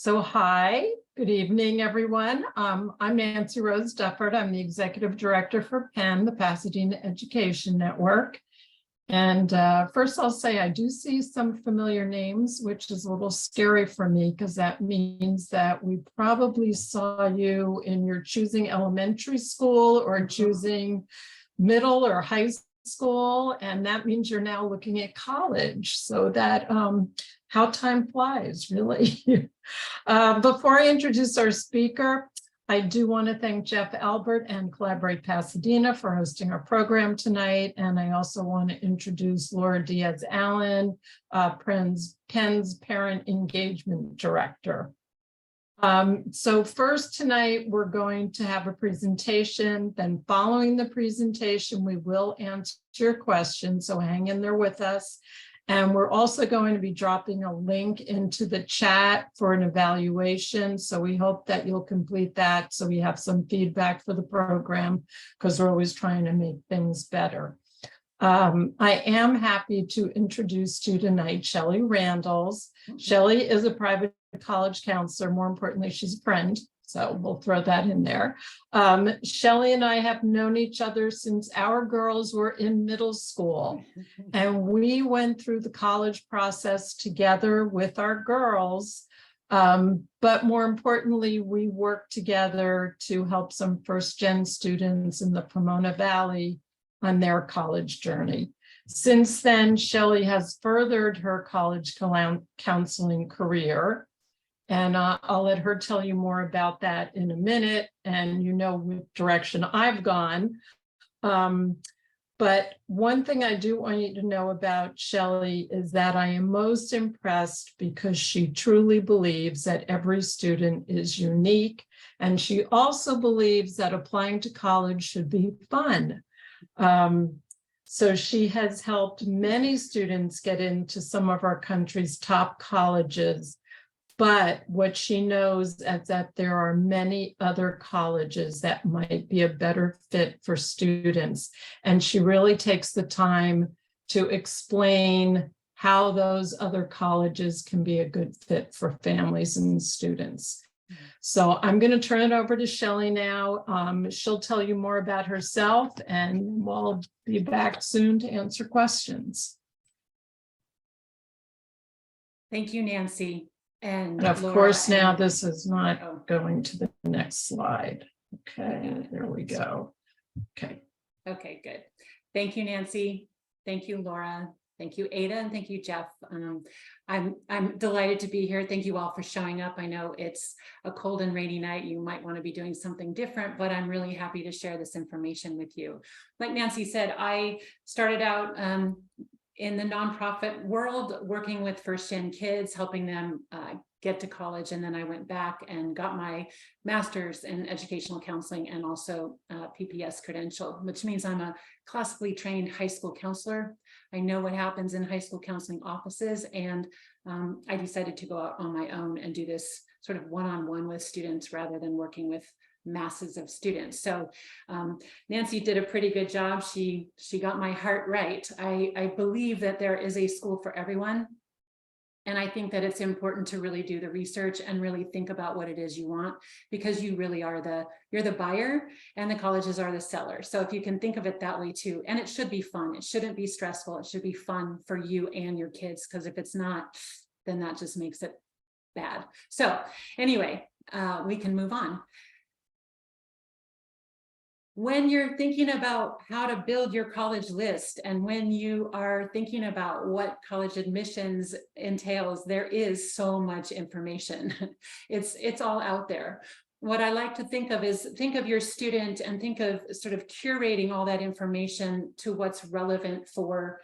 Hi, good evening, everyone. I'm Nancy Rose Dufford. I'm the Executive Director for PEN, the Pasadena Education Network. And first I'll say I do see some familiar names, which is a little scary for me because that means that we probably saw you in your choosing elementary school or choosing middle or high school. And that means you're now looking at college. So that how time flies, really. Before I introduce our speaker, I do want to thank Jeff Albert and Collaborate Pasadena for hosting our program tonight. And I also want to introduce Laura Diaz-Allen, PEN's Parent Engagement Director. So first tonight, we're going to have a presentation. Then following the presentation, we will answer your questions. So hang in there with us. And we're also going to be dropping a link into the chat for an evaluation. So we hope that you'll complete that so we have some feedback for the program because we're always trying to make things better. I am happy to introduce to you tonight Shelley Randalls. Shelley is a private college counselor. More importantly, she's a friend. So we'll throw that in there. Shelley and I have known each other since our girls were in middle school. And we went through the college process together with our girls. But more importantly, we worked together to help some first-gen students in the Pomona Valley on their college journey. Since then, Shelley has furthered her college counseling career. And I'll let her tell you more about that in a minute. And you know which direction I've gone. But one thing I do want you to know about Shelley is that I am most impressed because she truly believes that every student is unique. And she also believes that applying to college should be fun. So she has helped many students get into some of our country's top colleges. But what she knows is that there are many other colleges that might be a better fit for students. And she really takes the time to explain how those other colleges can be a good fit for families and students. So I'm going to turn it over to Shelley now. She'll tell you more about herself and we'll be back soon to answer questions. Thank you, Nancy. And of Laura, course, now this is not going to the next slide. Okay, there we go. Okay, good. Thank you, Nancy. Thank you, Laura. Thank you, Ada, and thank you, Jeff. I'm delighted to be here. Thank you all for showing up. I know it's a cold and rainy night. You might want to be doing something different, but I'm really happy to share this information with you. Like Nancy said, I started out in the nonprofit world, working with first-gen kids, helping them get to college. And then I went back and got my master's in educational counseling and also PPS credential, which means I'm a classically trained high school counselor. I know what happens in high school counseling offices. And I decided to go out on my own and do this sort of one-on-one with students rather than working with masses of students. So Nancy did a pretty good job. She got my heart right. I believe that there is a school for everyone. And I think that it's important to really do the research and really think about what it is you want, because you really are you're the buyer and the colleges are the seller. So if you can think of it that way too, and it should be fun. It shouldn't be stressful. It should be fun for you and your kids, because if it's not, then that just makes it bad. So anyway, we can move on. When you're thinking about how to build your college list and when you are thinking about what college admissions entails, there is so much information. It's all out there. What I like to think of is think of your student and think of sort of curating all that information to what's relevant for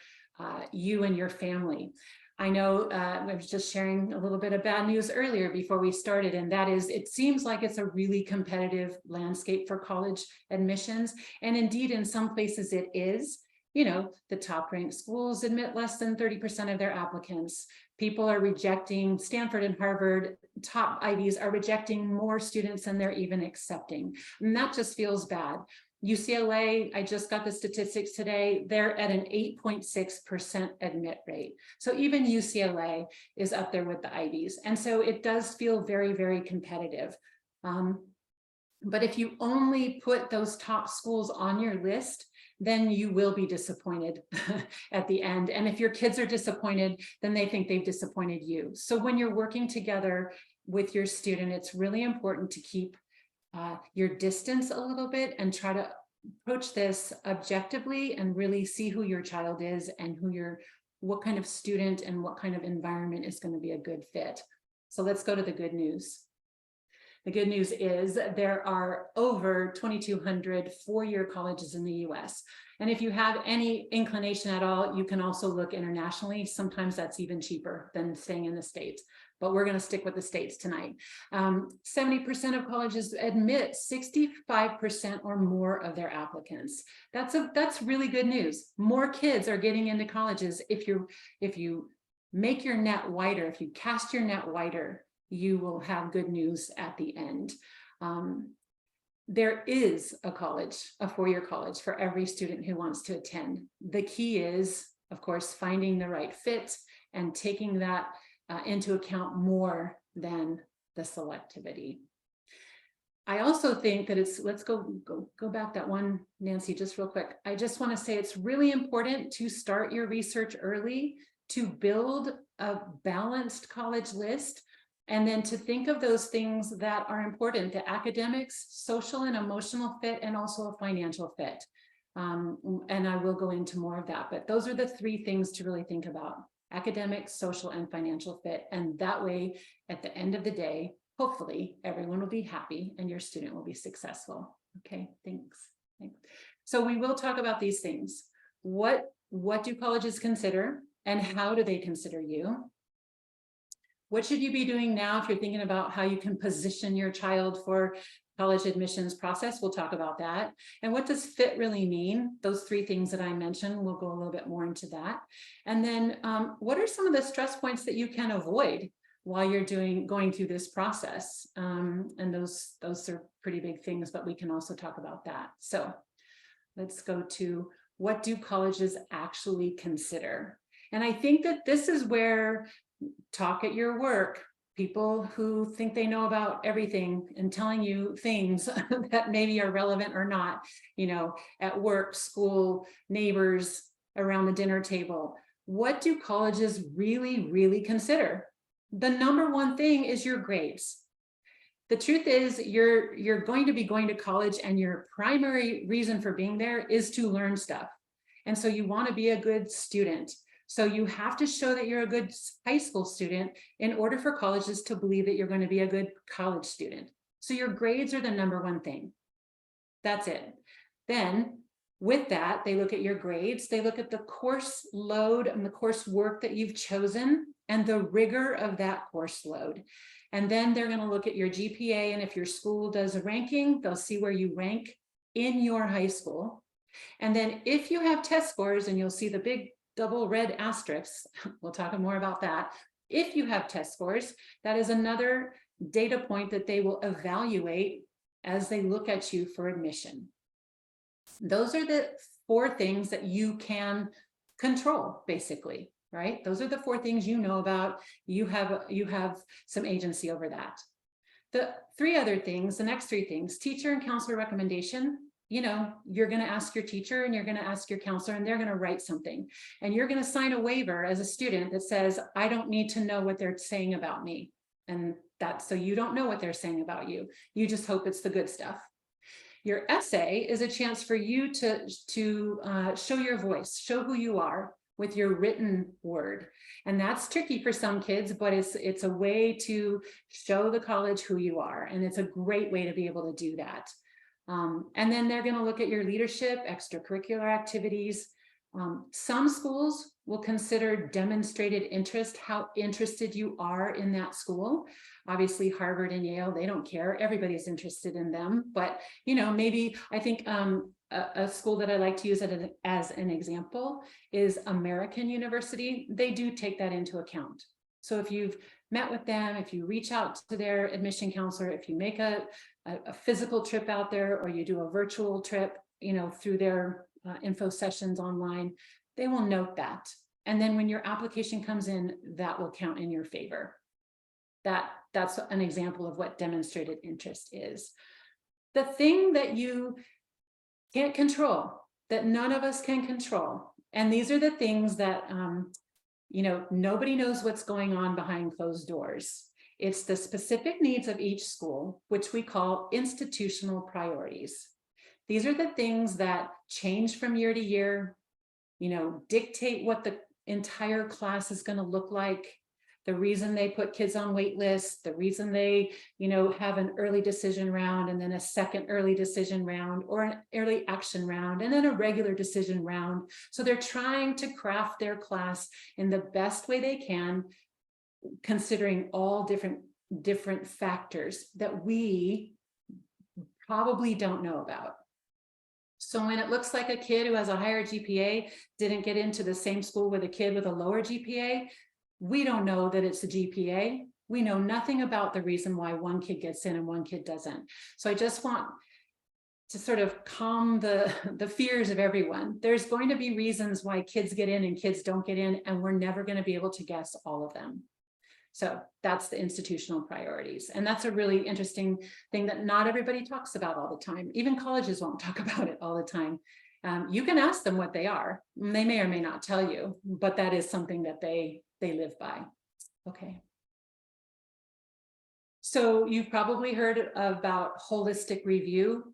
you and your family. I know I was just sharing a little bit of bad news earlier before we started, and that is it seems like it's a really competitive landscape for college admissions. And indeed, in some places it is. You know, the top ranked schools admit less than 30% of their applicants. People are rejecting, Stanford and Harvard, top Ivies are rejecting more students than they're even accepting. And that just feels bad. UCLA, I just got the statistics today, they're at an 8.6% admit rate. So even UCLA is up there with the Ivies. And so it does feel very, very competitive. But if you only put those top schools on your list, then you will be disappointed at the end. And if your kids are disappointed, then they think they've disappointed you. So when you're working together with your student, it's really important to keep your distance a little bit and try to approach this objectively and really see who your child is and what kind of student and what kind of environment is going to be a good fit. So let's go to the good news. The good news is there are over 2,200 four-year colleges in the US. And if you have any inclination at all, you can also look internationally. Sometimes that's even cheaper than staying in the States, but we're going to stick with the States tonight. 70% of colleges admit 65% or more of their applicants. That's really good news. More kids are getting into colleges. If you make your net wider, if you cast your net wider, you will have good news at the end. There is a college, a four-year college for every student who wants to attend. The key is, of course, finding the right fit and taking that into account more than the selectivity. I also think that let's go back that one, Nancy, just real quick. I just want to say it's really important to start your research early, to build a balanced college list, and then to think of those things that are important, the academics, social and emotional fit, and also a financial fit. And I will go into more of that, but those are the three things to really think about: academic, social, and financial fit. And that way, at the end of the day, hopefully everyone will be happy and your student will be successful. Okay, thanks. So we will talk about these things. What do colleges consider, and how do they consider you? What should you be doing now if you're thinking about how you can position your child for college admissions process? We'll talk about that. And what does fit really mean? Those three things that I mentioned, we'll go a little bit more into that. And then what are some of the stress points that you can avoid while you're going through this process? And those are pretty big things, but we can also talk about that. So let's go to, what do colleges actually consider? And I think that this is where talk at your work, people who think they know about everything and telling you things that maybe are relevant or not, at work, school, neighbors, around the dinner table. What do colleges really, really consider? The number one thing is your grades. The truth is you're going to be going to college, and your primary reason for being there is to learn stuff. And so you want to be a good student. So you have to show that you're a good high school student in order for colleges to believe that you're going to be a good college student. So your grades are the number one thing. That's it. Then with that, they look at your grades, they look at the course load and the course work that you've chosen and the rigor of that course load. And then they're going to look at your GPA, and if your school does a ranking, they'll see where you rank in your high school. And then if you have test scores, and you'll see the big double red asterisks, we'll talk more about that. If you have test scores, that is another data point that they will evaluate as they look at you for admission. Those are the four things that you can control, basically, right? Those are the four things you know about. You have some agency over that. The three other things, the next three things: teacher and counselor recommendation. You're going to ask your teacher and you're going to ask your counselor, and they're going to write something, and you're going to sign a waiver as a student that says, I don't need to know what they're saying about me. And that's so you don't know what they're saying about you. You just hope it's the good stuff. Your essay is a chance for you to show your voice, show who you are with your written word. And that's tricky for some kids, but it's a way to show the college who you are. And it's a great way to be able to do that. And then they're going to look at your leadership, extracurricular activities. Some schools will consider demonstrated interest, how interested you are in that school. Obviously, Harvard and Yale, they don't care. Everybody's interested in them. But, maybe I think a school that I like to use as an example is American University. They do take that into account. So if you've met with them, if you reach out to their admission counselor, if you make a physical trip out there, or you do a virtual trip, through their info sessions online, they will note that. And then when your application comes in, that will count in your favor. That's an example of what demonstrated interest is. The thing that you can't control, that none of us can control, and these are the things that nobody knows what's going on behind closed doors. It's the specific needs of each school, which we call institutional priorities. These are the things that change from year to year, dictate what the entire class is going to look like, the reason they put kids on wait lists, the reason they, have an early decision round and then a second early decision round or an early action round and then a regular decision round. So they're trying to craft their class in the best way they can, considering all different factors that we probably don't know about. So when it looks like a kid who has a higher GPA didn't get into the same school with a kid with a lower GPA, we don't know that it's the GPA. We know nothing about the reason why one kid gets in and one kid doesn't. So I just want to sort of calm the fears of everyone. There's going to be reasons why kids get in and kids don't get in, and we're never going to be able to guess all of them. So that's the institutional priorities. And that's a really interesting thing that not everybody talks about all the time. Even colleges won't talk about it all the time. You can ask them what they are. They may or may not tell you, but that is something that they live by. Okay. So you've probably heard about holistic review.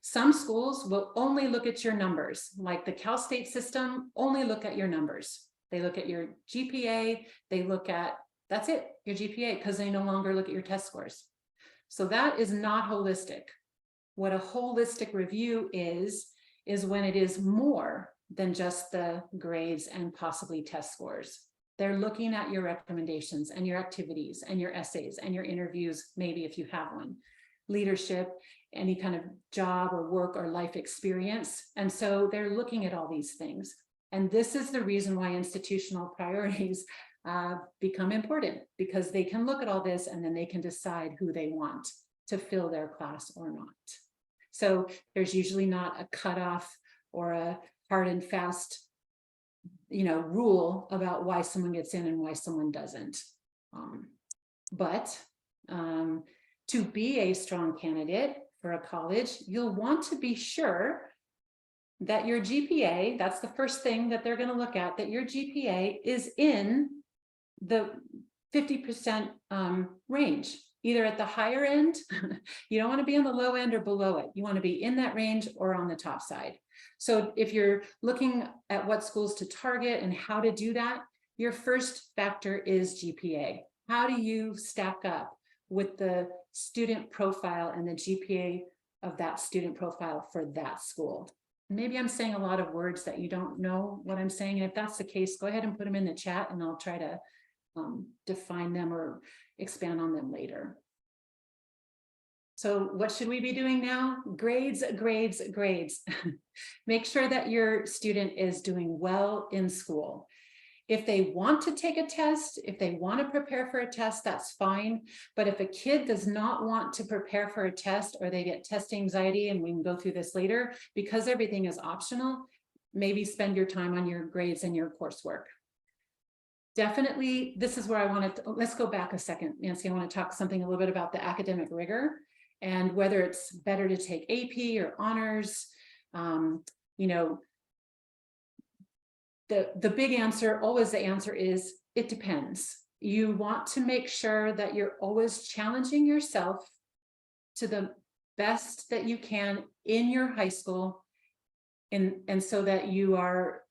Some schools will only look at your numbers, like the Cal State system, only look at your numbers. They look at your GPA, they look at, that's it, your GPA, because they no longer look at your test scores. So that is not holistic. What a holistic review is when it is more than just the grades and possibly test scores. They're looking at your recommendations and your activities and your essays and your interviews, maybe if you have one, leadership, any kind of job or work or life experience. And so they're looking at all these things. And this is the reason why institutional priorities become important, because they can look at all this and then they can decide who they want to fill their class or not. So there's usually not a cutoff or a hard and fast rule about why someone gets in and why someone doesn't. But to be a strong candidate for a college, you'll want to be sure that your GPA, that's the first thing that they're going to look at, that your GPA is in the 50% range, either at the higher end. You don't want to be on the low end or below it. You want to be in that range or on the top side. So if you're looking at what schools to target and how to do that, your first factor is GPA. How do you stack up with the student profile and the GPA of that student profile for that school? Maybe I'm saying a lot of words that you don't know what I'm saying. And if that's the case, go ahead and put them in the chat and I'll try to define them or expand on them later. So what should we be doing now? Grades, grades, grades. Make sure that your student is doing well in school. If they want to take a test, if they want to prepare for a test, that's fine. But if a kid does not want to prepare for a test, or they get test anxiety, and we can go through this later, because everything is optional, maybe spend your time on your grades and your coursework. Definitely, this is where I wanted to, let's go back a second, Nancy. I want to talk something a little bit about the academic rigor and whether it's better to take AP or honors. The big answer, always the answer is, it depends. You want to make sure that you're always challenging yourself to the best that you can in your high school, and so that you are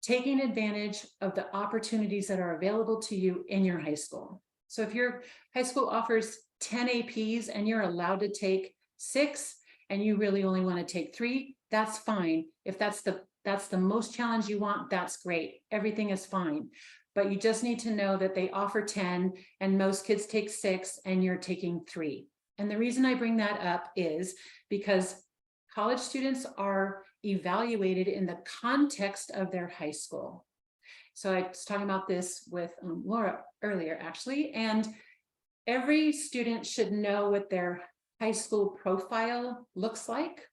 taking advantage of the opportunities that are available to you in your high school. So if your high school offers 10 APs and you're allowed to take 6 and you really only want to take 3, that's fine. If that's the most challenge you want, that's great. Everything is fine. But you just need to know that they offer 10 and most kids take 6 and you're taking 3. And the reason I bring that up is because college students are evaluated in the context of their high school. So I was talking about this with Laura earlier, actually, and every student should know what their high school profile looks like.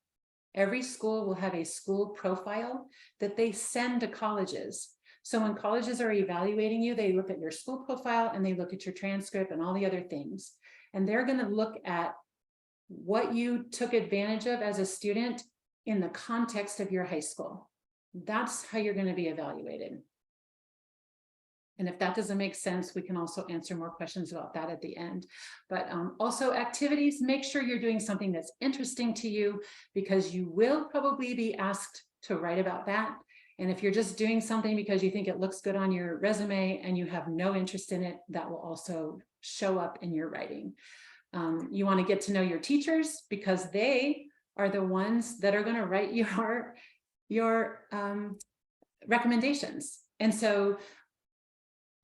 Every school will have a school profile that they send to colleges. So when colleges are evaluating you, they look at your school profile and they look at your transcript and all the other things. And they're going to look at what you took advantage of as a student in the context of your high school. That's how you're going to be evaluated. And if that doesn't make sense, we can also answer more questions about that at the end. But also activities, make sure you're doing something that's interesting to you, because you will probably be asked to write about that. And if you're just doing something because you think it looks good on your resume and you have no interest in it, that will also show up in your writing. You want to get to know your teachers, because they are the ones that are going to write your recommendations. And so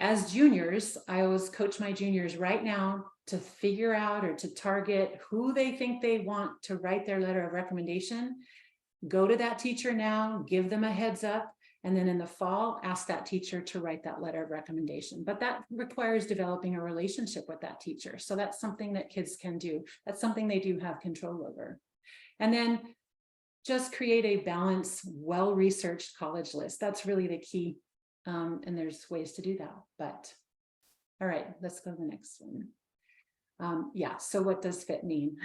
as juniors, I always coach my juniors right now to figure out, or to target who they think they want to write their letter of recommendation. Go to that teacher now, give them a heads up, and then in the fall, ask that teacher to write that letter of recommendation. But that requires developing a relationship with that teacher. So that's something that kids can do. That's something they do have control over. And then just create a balanced, well-researched college list. That's really the key. And there's ways to do that. But all right, let's go to the next one. Yeah, so what does fit mean?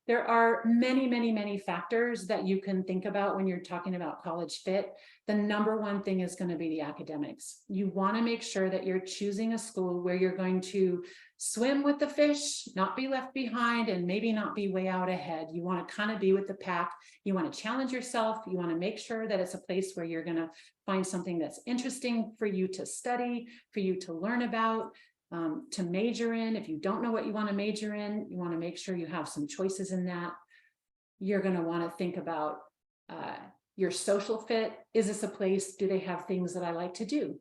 There are many, many, many factors that you can think about when you're talking about college fit. The number one thing is going to be the academics. You want to make sure that you're choosing a school where you're going to swim with the fish, not be left behind, and maybe not be way out ahead. You want to kind of be with the pack. You want to challenge yourself. You want to make sure that it's a place where you're going to find something that's interesting for you to study, for you to learn about, to major in. If you don't know what you want to major in, you want to make sure you have some choices in that. You're going to want to think about your social fit. Is this a place? Do they have things that I like to do?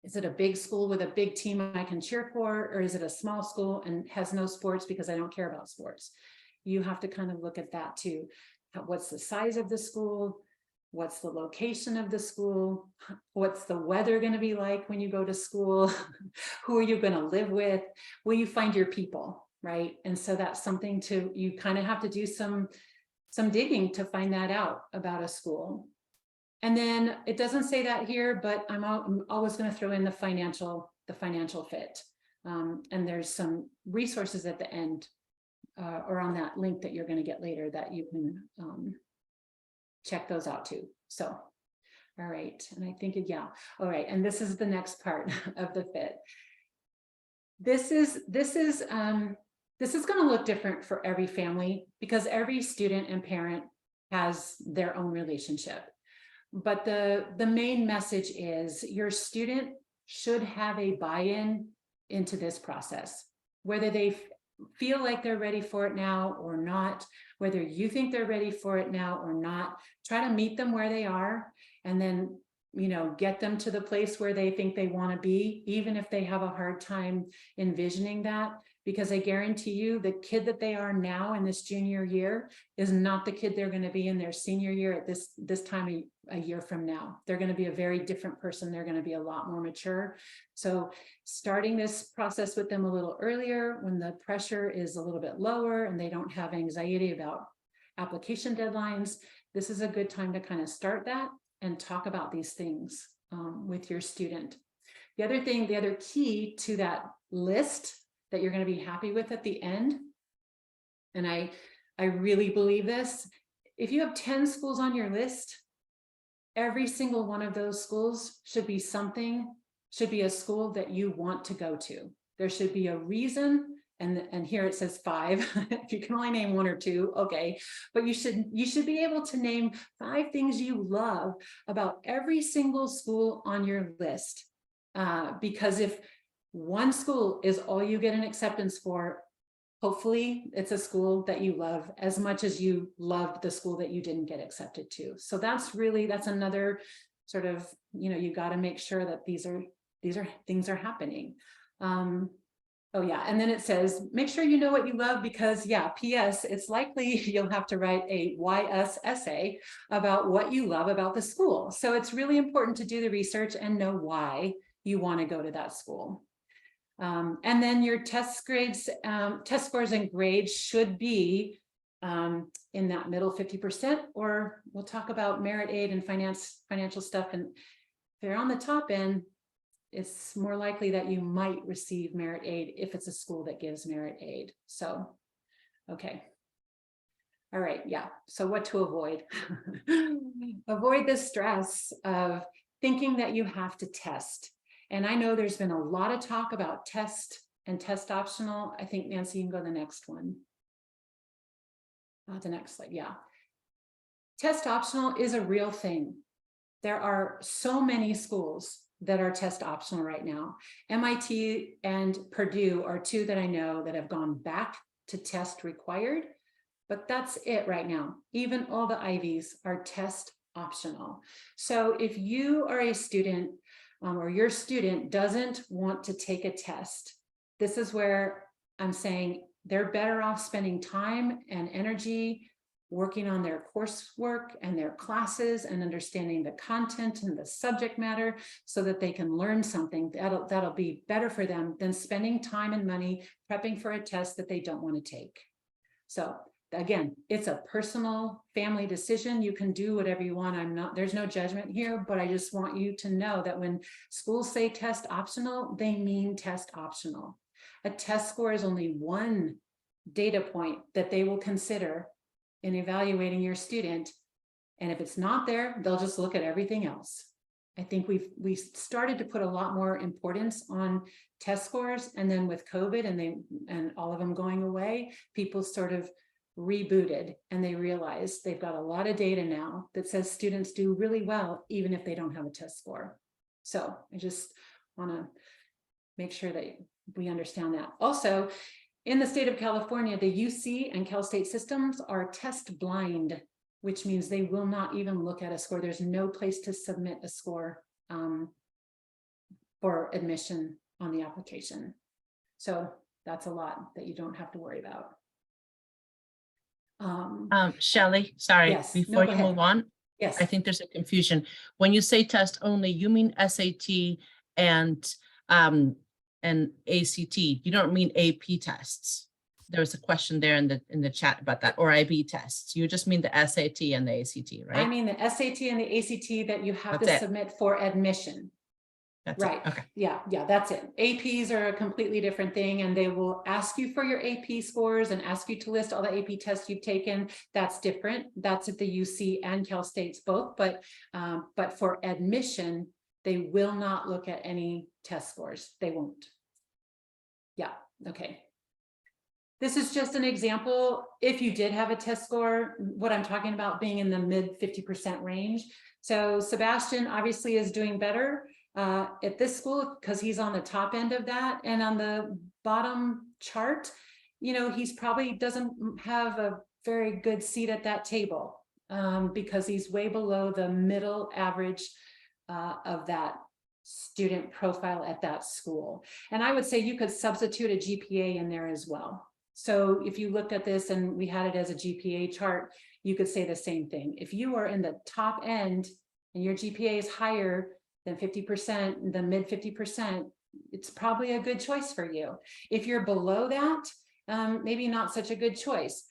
Is it a big school with a big team I can cheer for? Or is it a small school and has no sports because I don't care about sports? You have to kind of look at that too. What's the size of the school? What's the location of the school? What's the weather going to be like when you go to school? Who are you going to live with? Will you find your people, right? And so that's something you kind of have to do some digging to find that out about a school. And then it doesn't say that here, but I'm always going to throw in the financial fit. And there's some resources at the end or on that link that you're going to get later that you can check those out too. So, all right. And I think, yeah. All right. And this is the next part of the fit. This is going to look different for every family, because every student and parent has their own relationship. But the main message is your student should have a buy-in into this process, whether they feel like they're ready for it now or not, whether you think they're ready for it now or not. Try to meet them where they are, and then, get them to the place where they think they want to be, even if they have a hard time envisioning that. Because I guarantee you, the kid that they are now in this junior year is not the kid they're going to be in their senior year at this time a year from now. They're going to be a very different person. They're going to be a lot more mature. So starting this process with them a little earlier, when the pressure is a little bit lower and they don't have anxiety about application deadlines, this is a good time to kind of start that and talk about these things with your student. The other key to that list that you're going to be happy with at the end, and I really believe this, if you have 10 schools on your list, every single one of those schools should be a school that you want to go to. There should be a reason, and here it says 5. If you can only name 1 or 2, okay, but you should be able to name 5 things you love about every single school on your list, because if one school is all you get an acceptance for, hopefully it's a school that you love as much as you loved the school that you didn't get accepted to. So that's another sort of, you got to make sure that these things are happening. Oh yeah, and then it says, make sure you know what you love, because P.S. it's likely you'll have to write a YS essay about what you love about the school. So it's really important to do the research and know why you want to go to that school. And then your test scores and grades should be in that middle 50%, or we'll talk about merit aid and financial stuff. And if they're on the top end, it's more likely that you might receive merit aid if it's a school that gives merit aid. So, okay. All right, yeah. So what to avoid? Avoid the stress of thinking that you have to test. And I know there's been a lot of talk about test and test optional. I think Nancy, you can go to the next one. The next slide, yeah. Test optional is a real thing. There are so many schools that are test optional right now. MIT and Purdue are two that I know that have gone back to test required, but that's it right now. Even all the Ivies are test optional. So if you are a student or your student doesn't want to take a test, this is where I'm saying they're better off spending time and energy working on their coursework and their classes and understanding the content and the subject matter so that they can learn something that'll be better for them than spending time and money prepping for a test that they don't want to take. So again, it's a personal family decision. You can do whatever you want. There's no judgment here, but I just want you to know that when schools say test optional, they mean test optional. A test score is only one data point that they will consider in evaluating your student. And if it's not there, they'll just look at everything else. I think we started to put a lot more importance on test scores, and then with COVID and all of them going away, people sort of rebooted and they realized they've got a lot of data now that says students do really well even if they don't have a test score. So I just want to make sure that we understand that. Also, in the state of California, the UC and Cal State systems are test blind, which means they will not even look at a score. There's no place to submit a score for admission on the application. So that's a lot that you don't have to worry about. Shelley, sorry, yes, before no, you go move on, Yes. I think there's a confusion. When you say test only, you mean SAT and ACT. You don't mean AP tests. There was a question there in the chat about that, or IB tests. You just mean the SAT and the ACT, right? I mean the SAT and the ACT that you have That's to it. submit for admission. That's right. it. Okay. Yeah, that's it. APs are a completely different thing, and they will ask you for your AP scores and ask you to list all the AP tests you've taken. That's different. That's at the UC and Cal States both, but for admission, they will not look at any test scores. They won't. Yeah, okay. This is just an example. If you did have a test score, what I'm talking about being in the mid 50% range. So Sebastian obviously is doing better at this school because he's on the top end of that. And on the bottom chart, you know, he's probably doesn't have a very good seat at that table because he's way below the middle average of that student profile at that school. And I would say you could substitute a GPA in there as well. So if you looked at this and we had it as a GPA chart, you could say the same thing. If you are in the top end and your GPA is higher than 50%, the mid 50%, it's probably a good choice for you. If you're below that, maybe not such a good choice.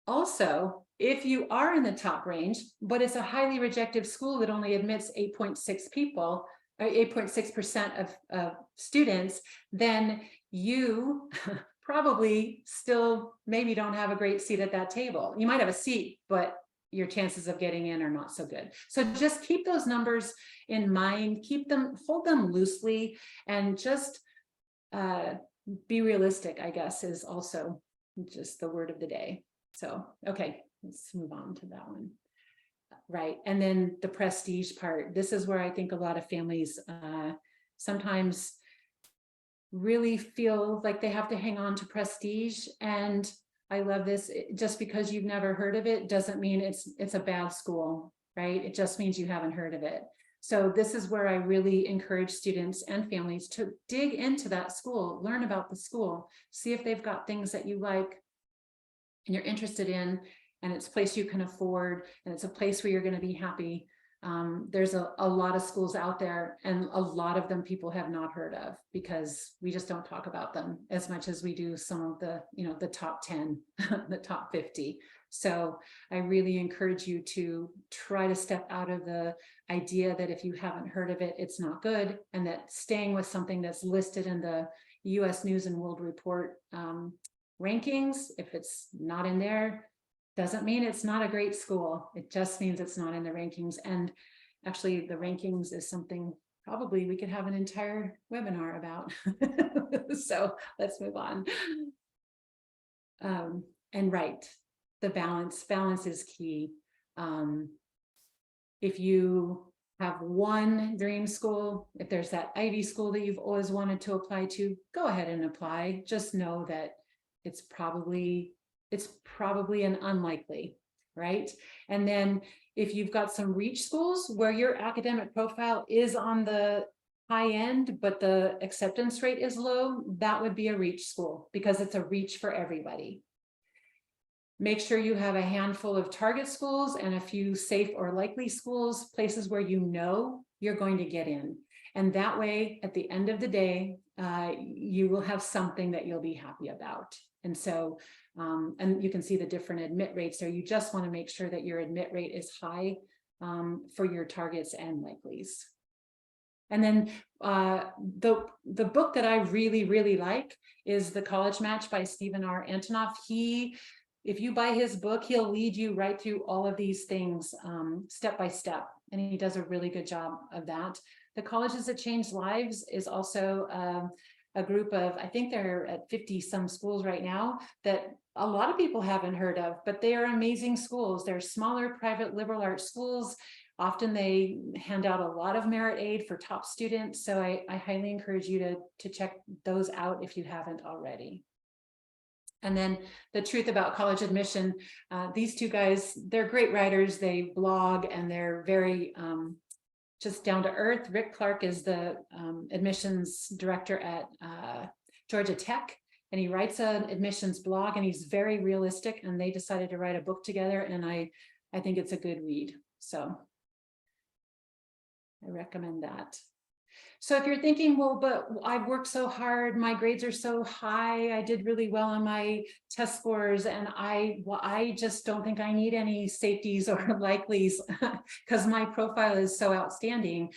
Also, if you are in the top range, but it's a highly rejected school that only admits 8.6 people, 8.6% of students, then you probably still maybe don't have a great seat at that table. You might have a seat, but your chances of getting in are not so good. So just keep those numbers in mind, hold them loosely, and just be realistic, I guess, is also just the word of the day. So, okay, let's move on to that one. Right, and then the prestige part. This is where I think a lot of families sometimes really feel like they have to hang on to prestige. And I love this. Just because you've never heard of it doesn't mean it's a bad school, right? It just means you haven't heard of it. So this is where I really encourage students and families to dig into that school, learn about the school, see if they've got things that you like and you're interested in, and it's a place you can afford, and it's a place where you're going to be happy. there's a lot of schools out there, and a lot of them people have not heard of because we just don't talk about them as much as we do some of the, the top 10, the top 50. So I really encourage you to try to step out of the idea that if you haven't heard of it, it's not good, and that staying with something that's listed in the US News and World Report rankings, if it's not in there, doesn't mean it's not a great school. It just means it's not in the rankings. And actually the rankings is something probably we could have an entire webinar about. So let's move on. And right, the balance is key. If you have one dream school, if there's that Ivy school that you've always wanted to apply to, go ahead and apply. Just know that it's probably an unlikely, right? And then if you've got some reach schools where your academic profile is on the high end, but the acceptance rate is low, that would be a reach school because it's a reach for everybody. Make sure you have a handful of target schools and a few safe or likely schools, places where you know you're going to get in. And that way, at the end of the day, you will have something that you'll be happy about. And so, and you can see the different admit rates there. You just want to make sure that your admit rate is high for your targets and likelies. And then the book that I really like is The College Match by Stephen R. Antonoff. If you buy his book, he'll lead you right through all of these things step by step. And he does a really good job of that. The Colleges That Change Lives is also a group of, I think they're at 50 some schools right now that a lot of people haven't heard of, but they are amazing schools. They're smaller private liberal arts schools. Often they hand out a lot of merit aid for top students. So I highly encourage you to check those out if you haven't already. And then The Truth About College Admission. These two guys, they're great writers. They blog and they're very just down to earth. Rick Clark is the admissions director at Georgia Tech, and he writes an admissions blog, and he's very realistic, and they decided to write a book together, and I think it's a good read. So I recommend that. So if you're thinking, well, but I've worked so hard, my grades are so high, I did really well on my test scores, and I just don't think I need any safeties or likelies because my profile is so outstanding.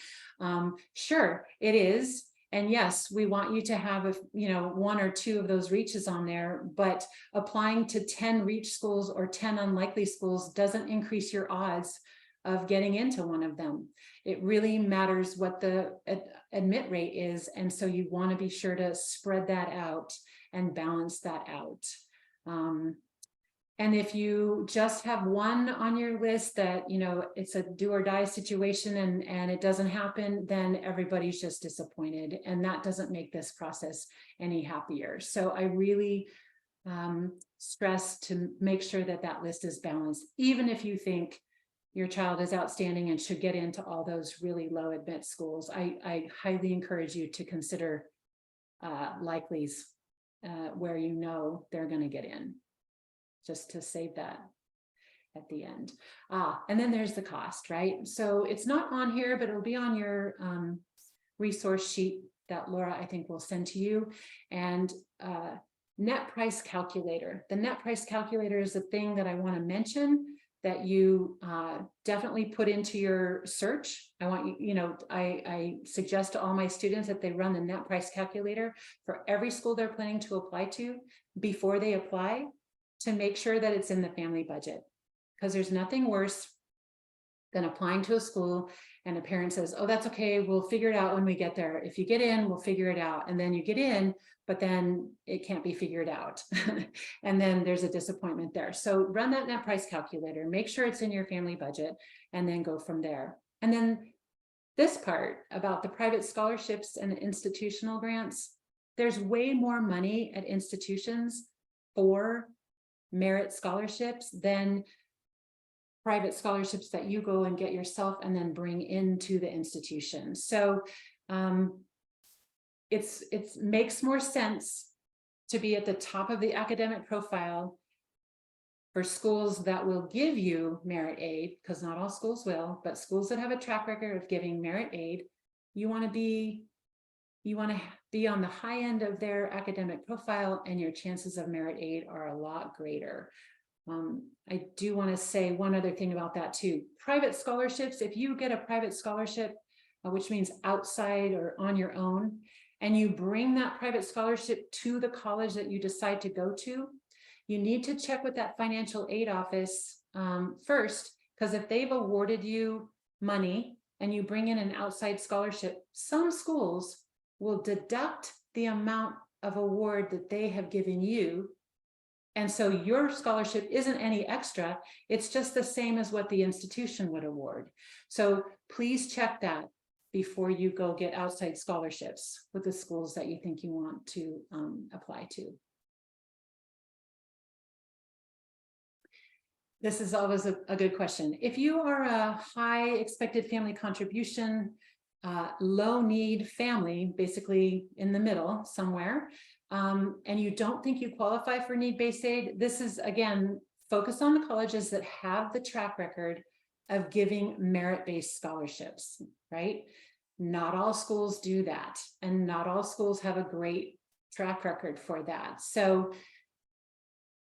Sure, it is. And yes, we want you to have one or two of those reaches on there, but applying to 10 reach schools or 10 unlikely schools doesn't increase your odds of getting into one of them. It really matters what the admit rate is. And so you want to be sure to spread that out and balance that out. And if you just have one on your list that, it's a do or die situation and it doesn't happen, then everybody's just disappointed. And that doesn't make this process any happier. So I really stress to make sure that that list is balanced, even if you think your child is outstanding and should get into all those really low admit schools. I highly encourage you to consider likelies where they're going to get in, just to save that at the end. And then there's the cost, right? So it's not on here, but it'll be on your resource sheet that Laura, I think, will send to you. And net price calculator. The net price calculator is the thing that I want to mention that you definitely put into your search. I want you, I suggest to all my students that they run the net price calculator for every school they're planning to apply to before they apply, to make sure that it's in the family budget. Because there's nothing worse than applying to a school and a parent says, oh, that's okay, we'll figure it out when we get there. If you get in, we'll figure it out. And then you get in, but then it can't be figured out. And then there's a disappointment there. So run that net price calculator, make sure it's in your family budget, and then go from there. And then this part about the private scholarships and the institutional grants, there's way more money at institutions for merit scholarships than private scholarships that you go and get yourself and then bring into the institution. So it makes more sense to be at the top of the academic profile For schools that will give you merit aid, because not all schools will, but schools that have a track record of giving merit aid, you want to be on the high end of their academic profile, and your chances of merit aid are a lot greater. I do want to say one other thing about that too. Private scholarships, if you get a private scholarship, which means outside or on your own, and you bring that private scholarship to the college that you decide to go to, you need to check with that financial aid office first, because if they've awarded you money and you bring in an outside scholarship, some schools will deduct the amount of award that they have given you. And so your scholarship isn't any extra, it's just the same as what the institution would award. So please check that before you go get outside scholarships with the schools that you think you want to apply to. This is always a good question. If you are a high expected family contribution, low need family, basically in the middle somewhere, and you don't think you qualify for need-based aid, this is, again, focus on the colleges that have the track record of giving merit-based scholarships, right? Not all schools do that, and not all schools have a great track record for that. So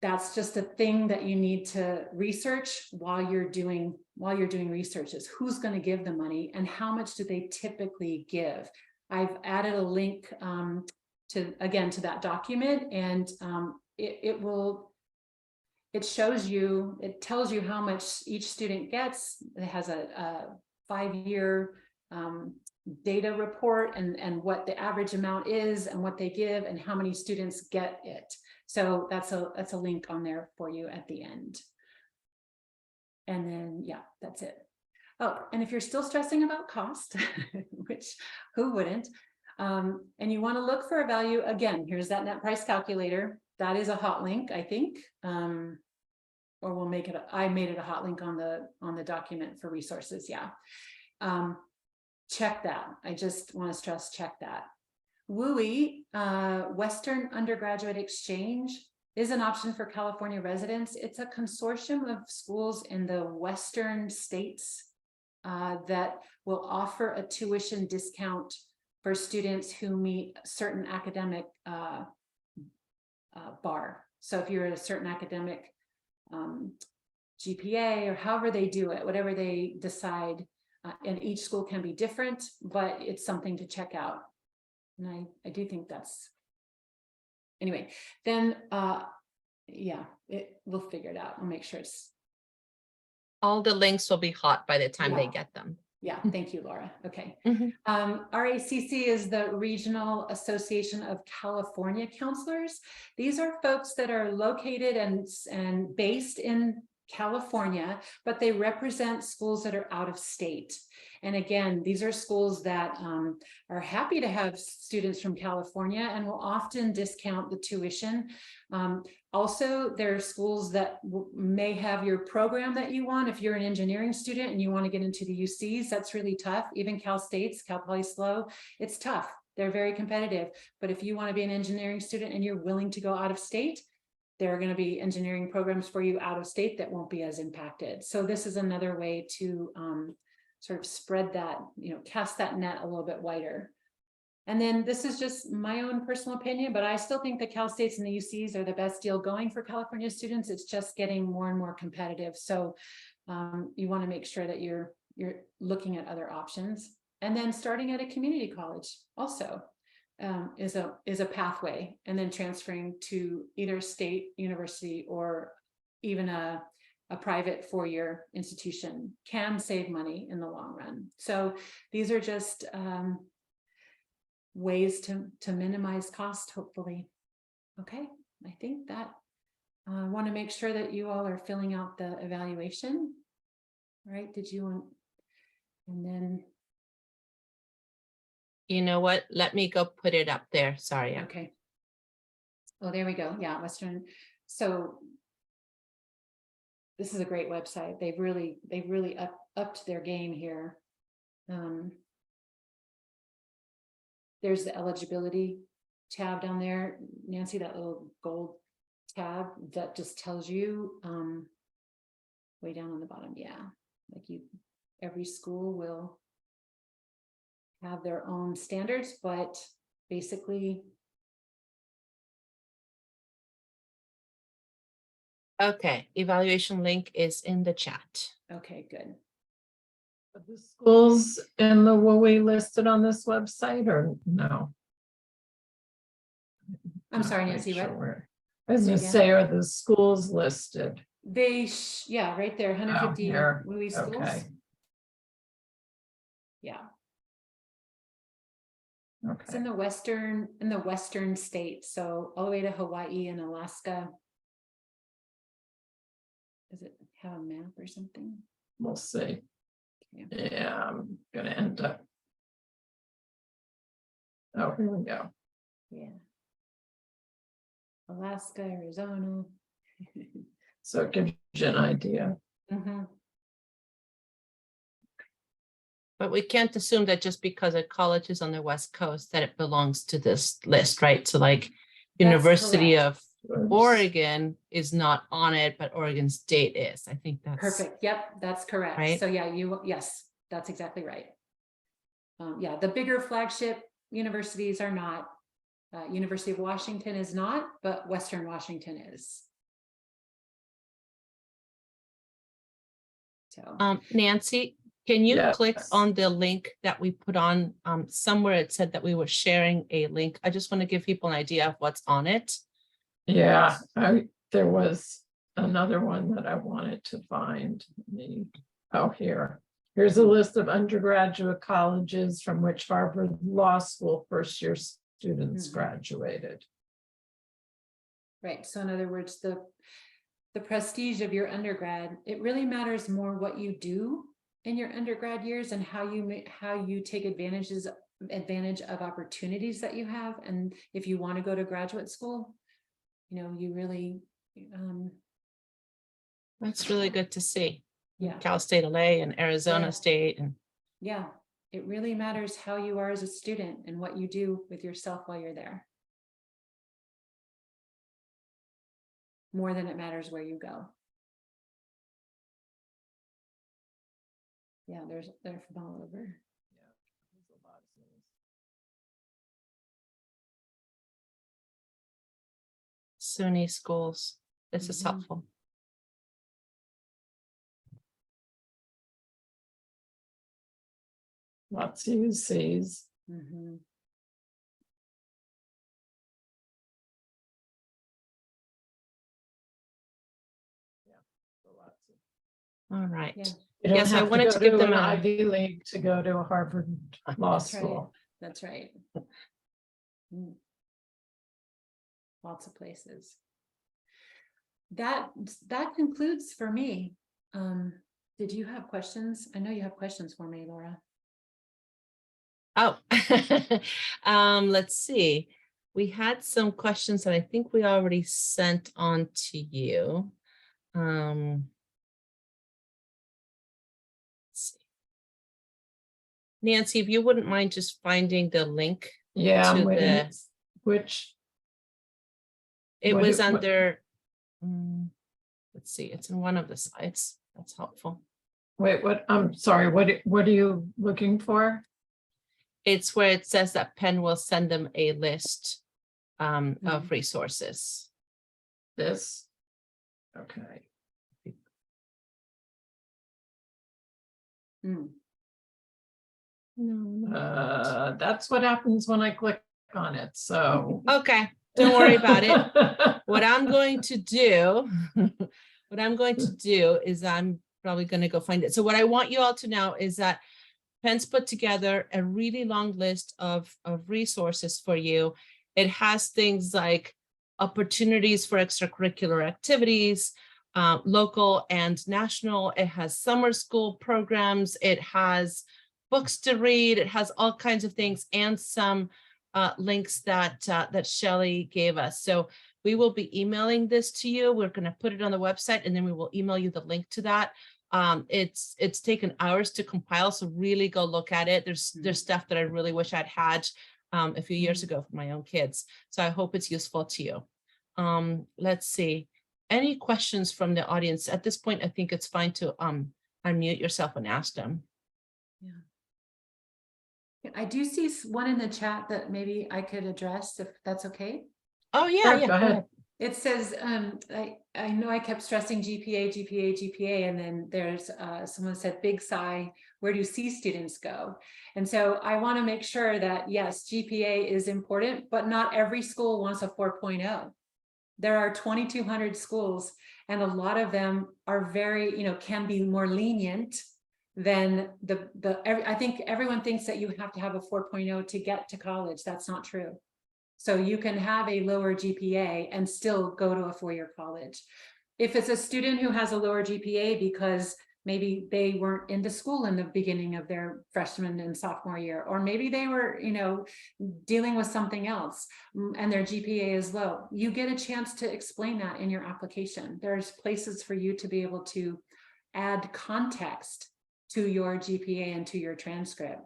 that's just a thing that you need to research while you're doing research, is who's going to give the money and how much do they typically give. I've added a link to that document, and it tells you how much each student gets. It has a 5-year data report and what the average amount is and what they give and how many students get it. So that's a link on there for you at the end. And then, yeah, that's it. Oh, and if you're still stressing about cost, which who wouldn't, and you want to look for a value, again, here's that net price calculator. That is a hot link, I think, or we'll make it. I made it a hot link on the document for resources. Yeah, check that. I just want to stress, check that. WUI, Western Undergraduate Exchange, is an option for California residents. It's a consortium of schools in the Western states that will offer a tuition discount for students who meet certain academic bar. So if you're at a certain academic GPA, or however they do it, whatever they decide, and each school can be different, but it's something to check out. And I do think that's, anyway, then, yeah, we'll figure it out. We'll make sure it's. All the links will be hot by the time they Yeah. get them. Yeah, thank you, Laura. Okay. Mhm. RACC is the Regional Association of California Counselors. These are folks that are located and based in California, but they represent schools that are out of state. And again, these are schools that are happy to have students from California and will often discount the tuition. Also, there are schools that may have your program that you want. If you're an engineering student and you want to get into the UCs, that's really tough. Even Cal State's, Cal Poly SLO, it's tough. They're very competitive. But if you want to be an engineering student and you're willing to go out of state, there are going to be engineering programs for you out of state that won't be as impacted. So this is another way to sort of spread that, cast that net a little bit wider. And then this is just my own personal opinion, but I still think the Cal States and the UCs are the best deal going for California students. It's just getting more and more competitive. So you want to make sure that you're looking at other options. And then starting at a community college also is a pathway, and then transferring to either state university or even a private 4-year institution can save money in the long run. So these are just ways to minimize cost, hopefully. Okay, I think that I want to make sure that you all are filling out the evaluation. Right? Did you want, and then. You know what? Let me go put it up there. Sorry. Okay. Oh, there we go. Yeah, Western. So this is a great website. They've really upped their game here. There's the eligibility tab down there, Nancy, that little gold tab that just tells you, way down on the bottom, yeah, like every school will have their own standards, but basically, Okay, evaluation link is in the chat. okay, good. Are the schools in the WUI listed on this website or no? I'm Not sorry, quite Nancy, sure what? where. I was Say gonna again? say, are the schools listed? Yeah, right there, 150 here, WUI schools. Okay, Yeah, it's in okay. the western states, so all the way to Hawaii and Alaska. Does it have a map or something? We'll see. Yeah. Yeah, I'm gonna end up. Oh, here we go. Yeah. Alaska, Arizona. So it gives you an idea. Mhm. But we can't assume that just because a college is on the West Coast that it belongs to this list, right? So like University correct. of Oops. Oregon is not on it, but Oregon State is. I think that's Perfect. Yep, that's correct. right. So yeah, yes, that's exactly right. Yeah, the bigger flagship universities are not. University of Washington is not, but Western Washington is. So Nancy, can you click Yes. on the link that we put on somewhere? It said that we were sharing a link. I just want to give people an idea of what's on it. Yeah, there was another one that I wanted to find. Oh, here's a list of undergraduate colleges from which Harvard Law School first year students graduated. right. So in other words, the prestige of your undergrad, it really matters more what you do in your undergrad years and how you take advantage of opportunities that you have. And if you want to go to graduate school, you really That's really good to see. Yeah. Cal State LA and Arizona Yeah. State. And yeah, it really matters how you are as a student and what you do with yourself while you're there. More than it matters where you go. Yeah, they're from all over. SUNY schools. This is Mhm. helpful. Lots of UCs. Mhm. All right. Yeah. You don't Yes, I have to wanted go to give to them an a Ivy League to go to Harvard Law That's right. School. That's right. Lots of places. That concludes for me. Did you have questions? I know you have questions for me, Laura. Oh, let's see. We had some questions that I think we already sent on to you. Let's see. Nancy, if you wouldn't mind just finding the link. Yeah, to I'm waiting. the, Which, it what was it- what- under, let's see, it's in one of the slides. That's helpful. wait, what, I'm sorry, what are you looking for? It's where it says that Penn will send them a list of resources. This? Okay. That's what happens when I click on it, so. Okay, don't worry about it. What I'm going to do, is I'm probably going to go find it. So what I want you all to know is that Penn's put together a really long list of resources for you. It has things like opportunities for extracurricular activities, local and national. It has summer school programs. It has books to read. It has all kinds of things and some links that Shelley gave us. So we will be emailing this to you. We're going to put it on the website and then we will email you the link to that. It's taken hours to compile, so really go look at it. There's stuff that I really wish I'd had a few years ago for my own kids. So I hope it's useful to you. Let's see. Any questions from the audience? At this point, I think it's fine to unmute yourself and ask them. I do see one in the chat that maybe I could address if that's okay. Oh, yeah, Sure, yeah. go ahead. It says, I know I kept stressing GPA, GPA, GPA, and then there's someone said, big sigh, where do C students go? And so I want to make sure that, yes, GPA is important, but not every school wants a 4.0. There are 2,200 schools, and a lot of them are very, can be more lenient than I think everyone thinks that you have to have a 4.0 to get to college. That's not true. So you can have a lower GPA and still go to a four-year college. If it's a student who has a lower GPA because maybe they weren't into school in the beginning of their freshman and sophomore year, or maybe they were, dealing with something else and their GPA is low, you get a chance to explain that in your application. There's places for you to be able to add context to your GPA and to your transcript.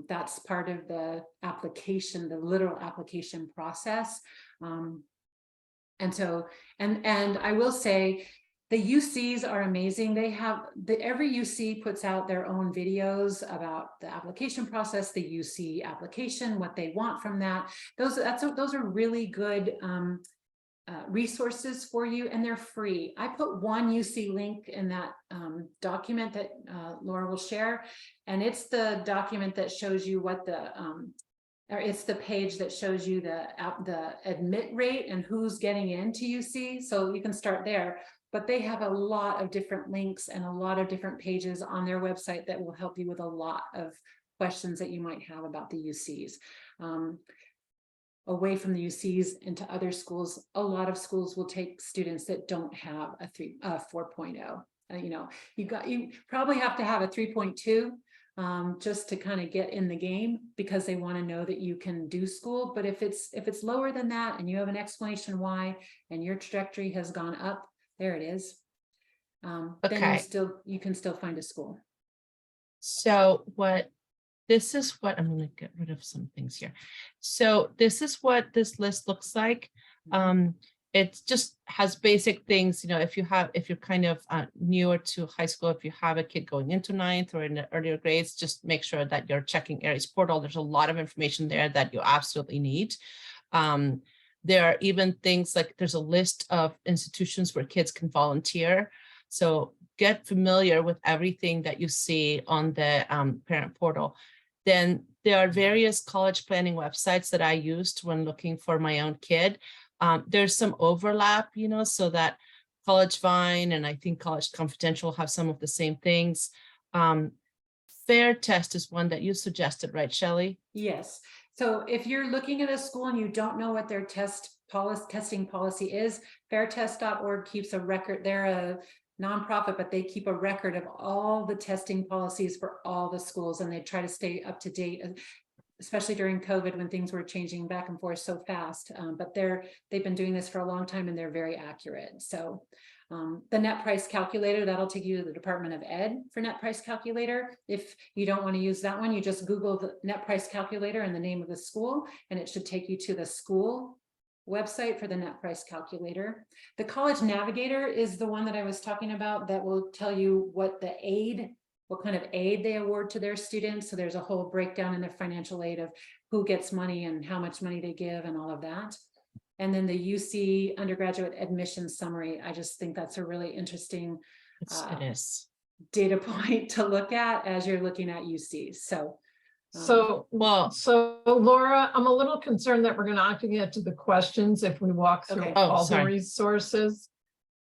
That's part of the application, the literal application process. And so, and I will say, the UCs are amazing. They have every UC puts out their own videos about the application process, the UC application, what they want from that. Those are really good resources for you, and they're free. I put one UC link in that document that Laura will share, and it's the document that shows you what or it's the page that shows you the admit rate and who's getting into UC. So you can start there, but they have a lot of different links and a lot of different pages on their website that will help you with a lot of questions that you might have about the UCs. Away from the UCs into other schools, a lot of schools will take students that don't have a 4.0. You probably have to have a 3.2 just to kind of get in the game, because they want to know that you can do school. But if it's lower than that and you have an explanation why, and your trajectory has gone up, there it is. Then you can still find a school. So this is what I'm going to get rid of some things here. So this is what this list looks like. It just has basic things, if you're kind of newer to high school, if you have a kid going into 9th or in the earlier grades, just make sure that you're checking Aries portal. There's a lot of information there that you absolutely need. There are even things like there's a list of institutions where kids can volunteer. So get familiar with everything that you see on the parent portal. Then there are various college planning websites that I used when looking for my own kid. There's some overlap, so that College Vine and I think College Confidential have some of the same things. Fair Test is one that you suggested, right, Shelley? Yes. So if you're looking at a school and you don't know what their testing policy is, fairtest.org keeps a record. They're a nonprofit, but they keep a record of all the testing policies for all the schools, and they try to stay up to date, especially during COVID when things were changing back and forth so fast. But they've been doing this for a long time, and they're very accurate. So the net price calculator, that'll take you to the Department of Ed for net price calculator. If you don't want to use that one, you just Google the net price calculator and the name of the school, and it should take you to the school website for the net price calculator. The College Navigator is the one that I was talking about that will tell you what kind of aid they award to their students. So there's a whole breakdown in their financial aid of who gets money and how much money they give and all of that. And then the UC undergraduate admissions summary. I just think that's a really interesting It is. data point to look at as you're looking at UC. So Laura, I'm a little concerned that we're not going to get to the questions if we walk through Okay. all the resources.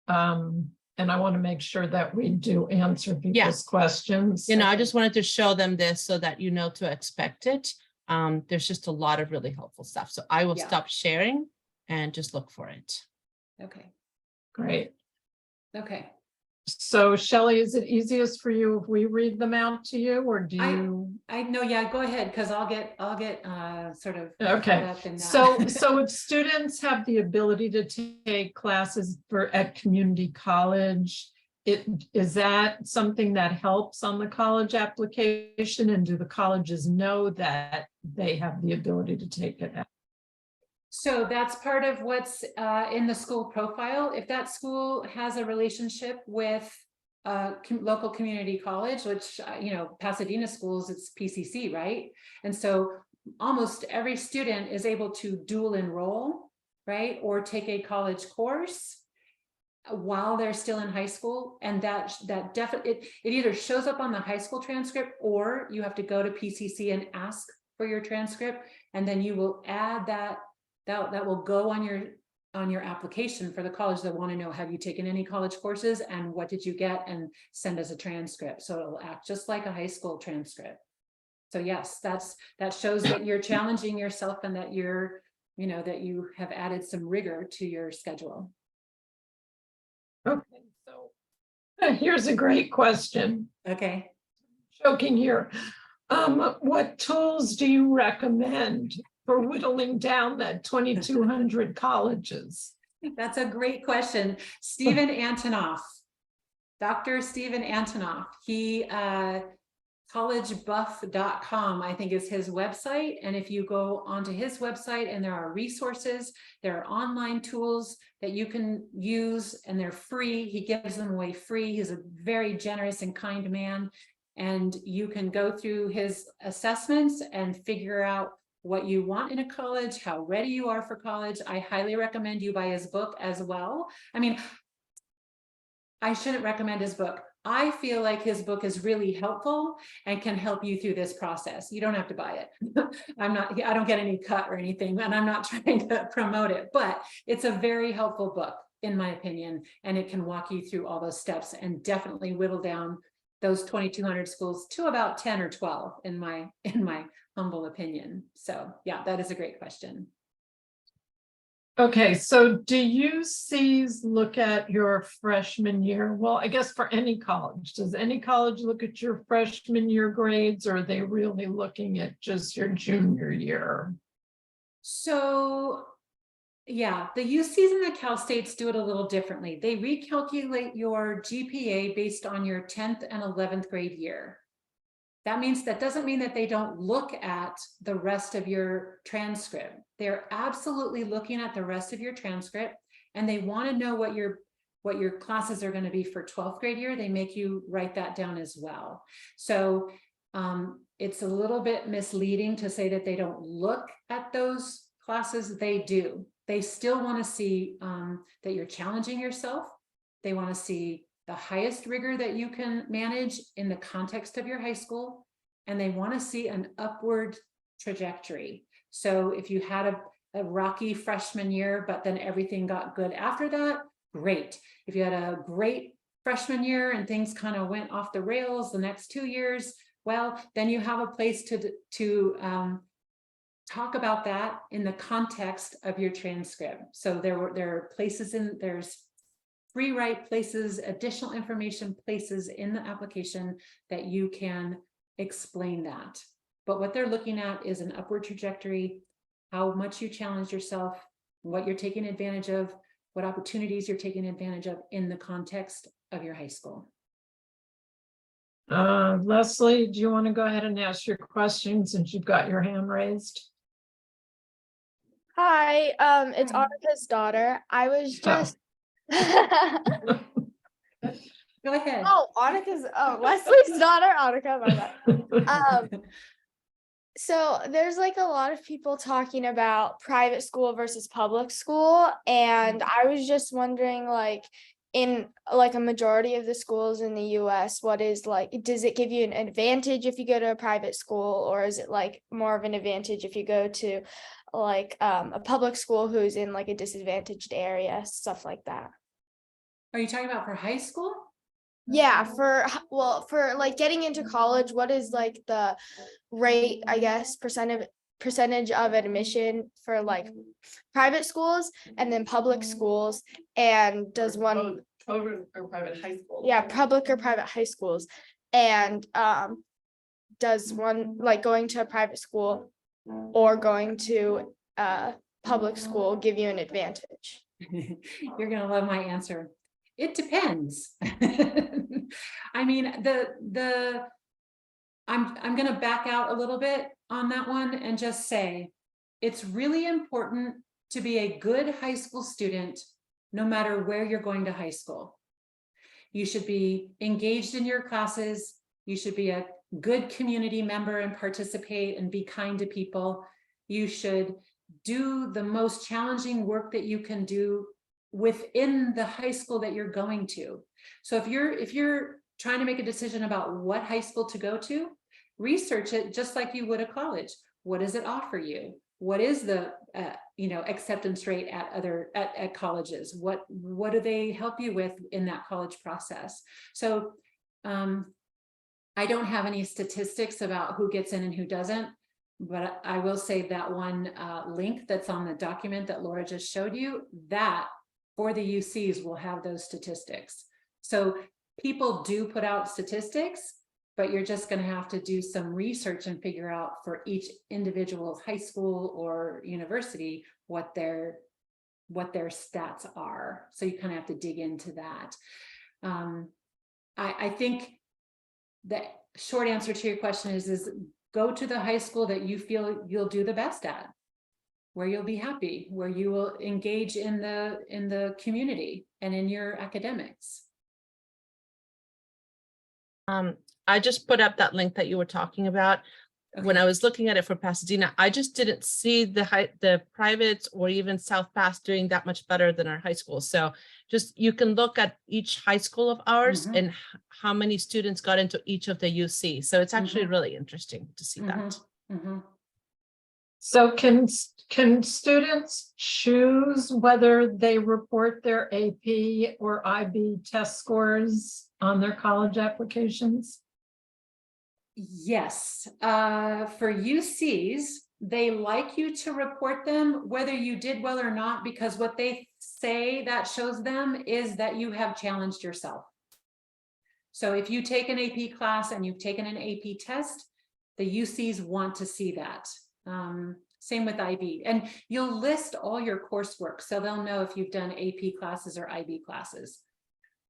And I want to make sure that we do answer people's questions. I just wanted to show them this so that you know to expect it. There's just a lot of really helpful stuff. So I will stop sharing and just look for it. Okay. Great. Okay. So Shelley, is it easiest for you if we read them out to you, or do you? I know, yeah, go ahead, because I'll get sort of Okay. caught up in that. So if students have the ability to take classes at community college, is that something that helps on the college application, and do the colleges know that they have the ability to take it? So that's part of what's in the school profile. If that school has a relationship with a local community college, which, Pasadena schools, it's PCC, right? And so almost every student is able to dual enroll, right? Or take a college course while they're still in high school. And that definitely, it either shows up on the high school transcript, or you have to go to PCC and ask for your transcript. And then you will add that will go on your application for the college. That want to know, have you taken any college courses and what did you get, and send us a transcript. So it'll act just like a high school transcript. So yes, that shows that you're challenging yourself, and that you're, that you have added some rigor to your schedule. Okay, so here's a great question. Okay. Joking here. What tools do you recommend for whittling down that 2,200 colleges? That's a great question. Stephen Antonoff, Dr. Stephen Antonoff, he, collegebuff.com, I think is his website. And if you go onto his website, and there are resources, there are online tools that you can use, and they're free. He gives them away free. He's a very generous and kind man. And you can go through his assessments and figure out what you want in a college, how ready you are for college. I highly recommend you buy his book as well. I mean, I shouldn't recommend his book. I feel like his book is really helpful and can help you through this process. You don't have to buy it. I don't get any cut or anything, and I'm not trying to promote it, but it's a very helpful book, in my opinion, and it can walk you through all those steps and definitely whittle down those 2,200 schools to about 10 or 12 in my humble opinion. So yeah, that is a great question. Okay, so do UCs look at your freshman year? Well, I guess for any college, does any college look at your freshman year grades, or are they really looking at just your junior year? So yeah, the UCs and the Cal States do it a little differently. They recalculate your GPA based on your 10th and 11th grade year. That doesn't mean that they don't look at the rest of your transcript. They're absolutely looking at the rest of your transcript, and they want to know what your classes are going to be for 12th grade year. They make you write that down as well. So it's a little bit misleading to say that they don't look at those classes. They do. They still want to see that you're challenging yourself. They want to see the highest rigor that you can manage in the context of your high school, and they want to see an upward trajectory. So if you had a rocky freshman year, but then everything got good after that, great. If you had a great freshman year and things kind of went off the rails the next 2 years, well, then you have a place to talk about that in the context of your transcript. So there are places there's free write places, additional information places in the application that you can explain that. But what they're looking at is an upward trajectory, how much you challenge yourself, what you're taking advantage of, what opportunities you're taking advantage of in the context of your high school. Leslie, do you want to go ahead and ask your question since you've got your hand raised? Hi, it's Annika's daughter. I was just Go ahead. Leslie's daughter, Annika, my bad. So there's like a lot of people talking about private school versus public school, and I was just wondering, like, in like a majority of the schools in the US, what is like, does it give you an advantage if you go to a private school, or is it like more of an advantage if you go to like a public school who's in like a disadvantaged area, stuff like that? Are you talking about for high school? Yeah, for like getting into college, what is like the rate, I guess, percentage of admission for like private schools and then public schools, and does one Public or private high school? Yeah, public or private high schools, and does one, like going to a private school or going to public school, give you an advantage? You're gonna love my answer. It depends. I mean, I'm gonna back out a little bit on that one and just say it's really important to be a good high school student, no matter where you're going to high school. You should be engaged in your classes. You should be a good community member and participate and be kind to people. You should do the most challenging work that you can do within the high school that you're going to. So if you're trying to make a decision about what high school to go to, research it just like you would a college. What does it offer you? What is the acceptance rate at colleges? What do they help you with in that college process? So I don't have any statistics about who gets in and who doesn't, but I will say that one link that's on the document that Laura just showed you, that for the UCs will have those statistics. So people do put out statistics, but you're just going to have to do some research and figure out for each individual high school or university what their stats are. So you kind of have to dig into that. I think the short answer to your question is go to the high school that you feel you'll do the best at, where you'll be happy, where you will engage in the community and in your academics. I just put up that link that you were talking about. When Okay. I was looking at it for Pasadena, I just didn't see the privates or even South Pass doing that much better than our high school. So just, you can look at each high school of ours Mhm. and how many students got into each of the UC. So it's actually Mhm. really interesting to see that. Mhm. So can students choose whether they report their AP or IB test scores on their college applications? Yes, for UCs, they like you to report them whether you did well or not, because what they say that shows them is that you have challenged yourself. So if you take an AP class and you've taken an AP test, the UCs want to see that. Same with IB, and you'll list all your coursework, so they'll know if you've done AP classes or IB classes.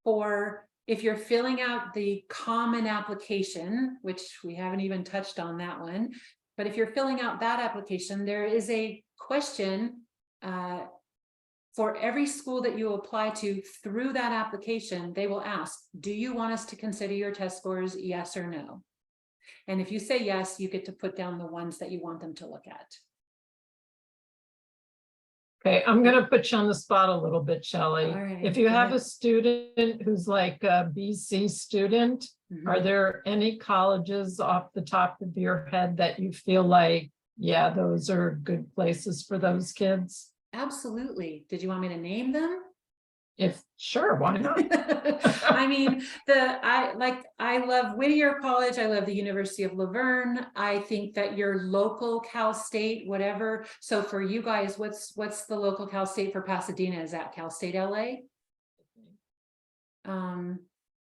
Or if you're filling out the common application, which we haven't even touched on that one, but if you're filling out that application, there is a question for every school that you apply to through that application. They will ask, do you want us to consider your test scores, yes or no? And if you say yes, you get to put down the ones that you want them to look at. Okay, I'm gonna put you on the spot a little bit, Shelley. All right, If you go have ahead. a student who's like a BC student, are Mhm. there any colleges off the top of your head that you feel like, yeah, those are good places for those kids? Absolutely. Did you want me to name them? Sure, why not? I mean, I love Whittier College. I love the University of Laverne. I think that your local Cal State, whatever. So for you guys, what's the local Cal State for Pasadena? Is that Cal State LA?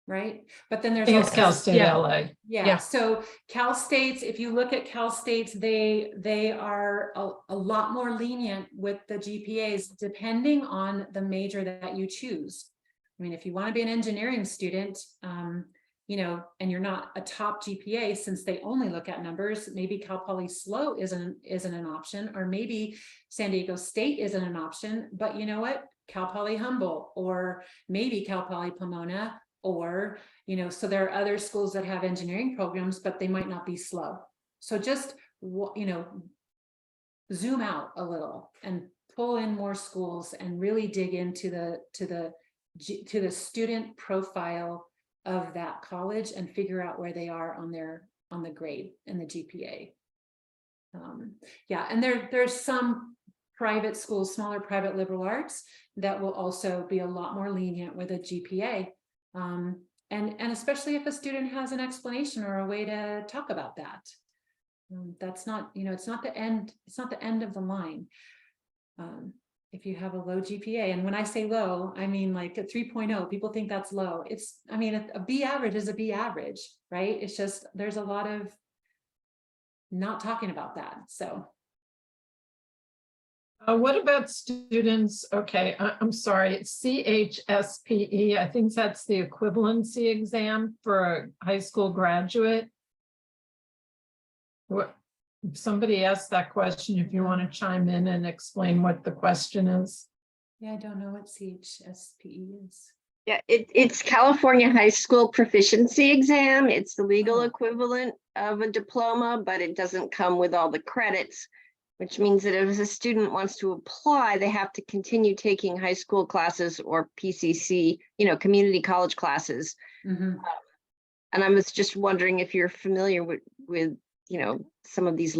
Right? But then I there's think it's also Cal State Yeah. LA. yeah, Yeah. so Cal States, if you look at Cal States, they are a lot more lenient with the GPAs depending on the major that you choose. I mean, if you want to be an engineering student, and you're not a top GPA, since they only look at numbers, maybe Cal Poly SLO isn't an option, or maybe San Diego State isn't an option, but you know what? Cal Poly Humboldt, or maybe Cal Poly Pomona, or so there are other schools that have engineering programs, but they might not be SLO. So just zoom out a little and pull in more schools and really dig into the student profile of that college and figure out where they are on the grade and the GPA. Yeah, and there's some private schools, smaller private liberal arts, that will also be a lot more lenient with a GPA. And especially if a student has an explanation or a way to talk about that. That's not, it's not the end of the line. If you have a low GPA, and when I say low, I mean like a 3.0, people think that's low. A B average is a B average, right? It's just, there's a lot of not talking about that, so. What about students? Okay, I'm sorry, it's CHSPE. I think that's the equivalency exam for a high school graduate. If somebody asks that question, if you want to chime in and explain what the question is. Yeah, I don't know what CHSPE is. Yeah, it's California High School Proficiency Exam. It's the legal Oh. equivalent of a diploma, but it doesn't come with all the credits, which means that if a student wants to apply, they have to continue taking high school classes or PCC, community college classes. Mhm. And I was just wondering if you're familiar with some of these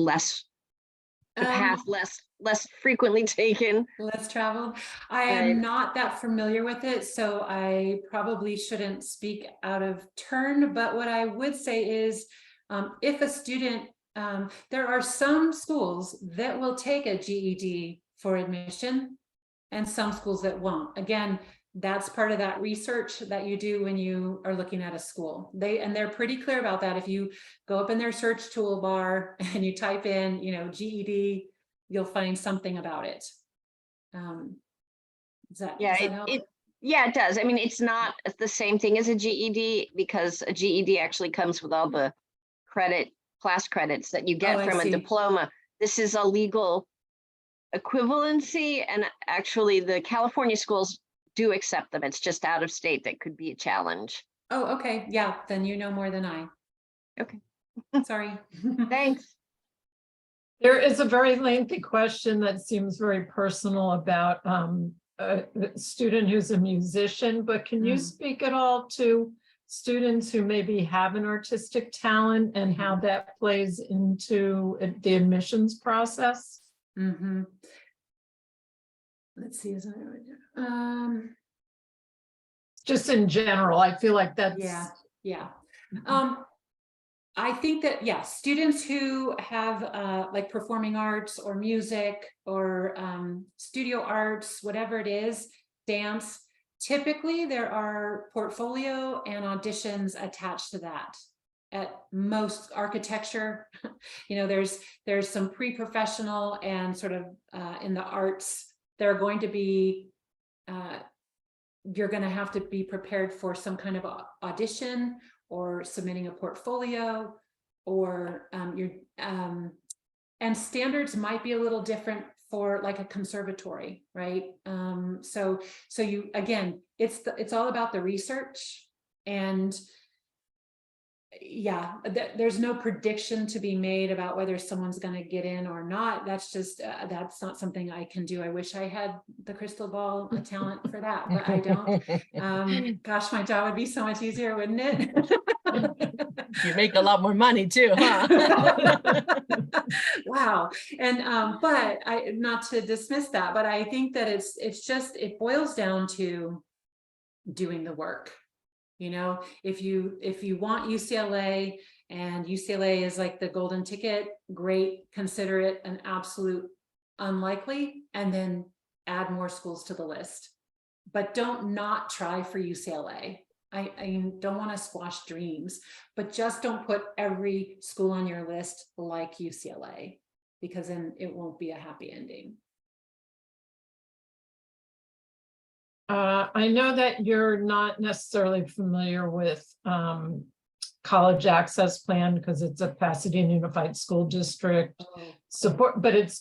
the path less frequently taken. Less traveled. I Right. am not that familiar with it, so I probably shouldn't speak out of turn, but what I would say is, if a student, there are some schools that will take a GED for admission and some schools that won't. Again, that's part of that research that you do when you are looking at a school. They're pretty clear about that. If you go up in their search toolbar and you type in, GED, you'll find something about it. Does that help? Yeah, it does. I mean, it's not the same thing as a GED because a GED actually comes with all the class credits that you get Oh, I from a see. diploma. This is a legal equivalency, and actually the California schools do accept them. It's just out of state that could be a challenge. Oh, okay. Yeah, then you know more than I. Okay. Sorry. Thanks. There is a very lengthy question that seems very personal about a student who's a musician, but can you Mm. speak at all to students who maybe have an artistic talent and how that plays into the admissions process? Mm-hmm. Let's see. Just in general, I feel like that's. Yeah. I think that, yeah, students who have like performing arts or music or studio arts, whatever it is, dance, typically there are portfolio and auditions attached to that. At most architecture, there's some pre-professional and sort of in the arts, there are going to be, you're going to have to be prepared for some kind of audition or submitting a portfolio, or and standards might be a little different for like a conservatory, right? So you, again, it's all about the research, and yeah, there's no prediction to be made about whether someone's going to get in or not. That's just that's not something I can do. I wish I had the crystal ball talent for that, but I don't. Gosh, my job would be so much easier, wouldn't it? You make a lot more money too, huh? Wow. And but not to dismiss that, but I think that it boils down to doing the work. If you want UCLA and UCLA is like the golden ticket, great, consider it an absolute unlikely, and then add more schools to the list. But don't not try for UCLA. I don't want to squash dreams, but just don't put every school on your list like UCLA, because then it won't be a happy ending. I know that you're not necessarily familiar with College Access Plan because it's a Pasadena Unified School District support, but it's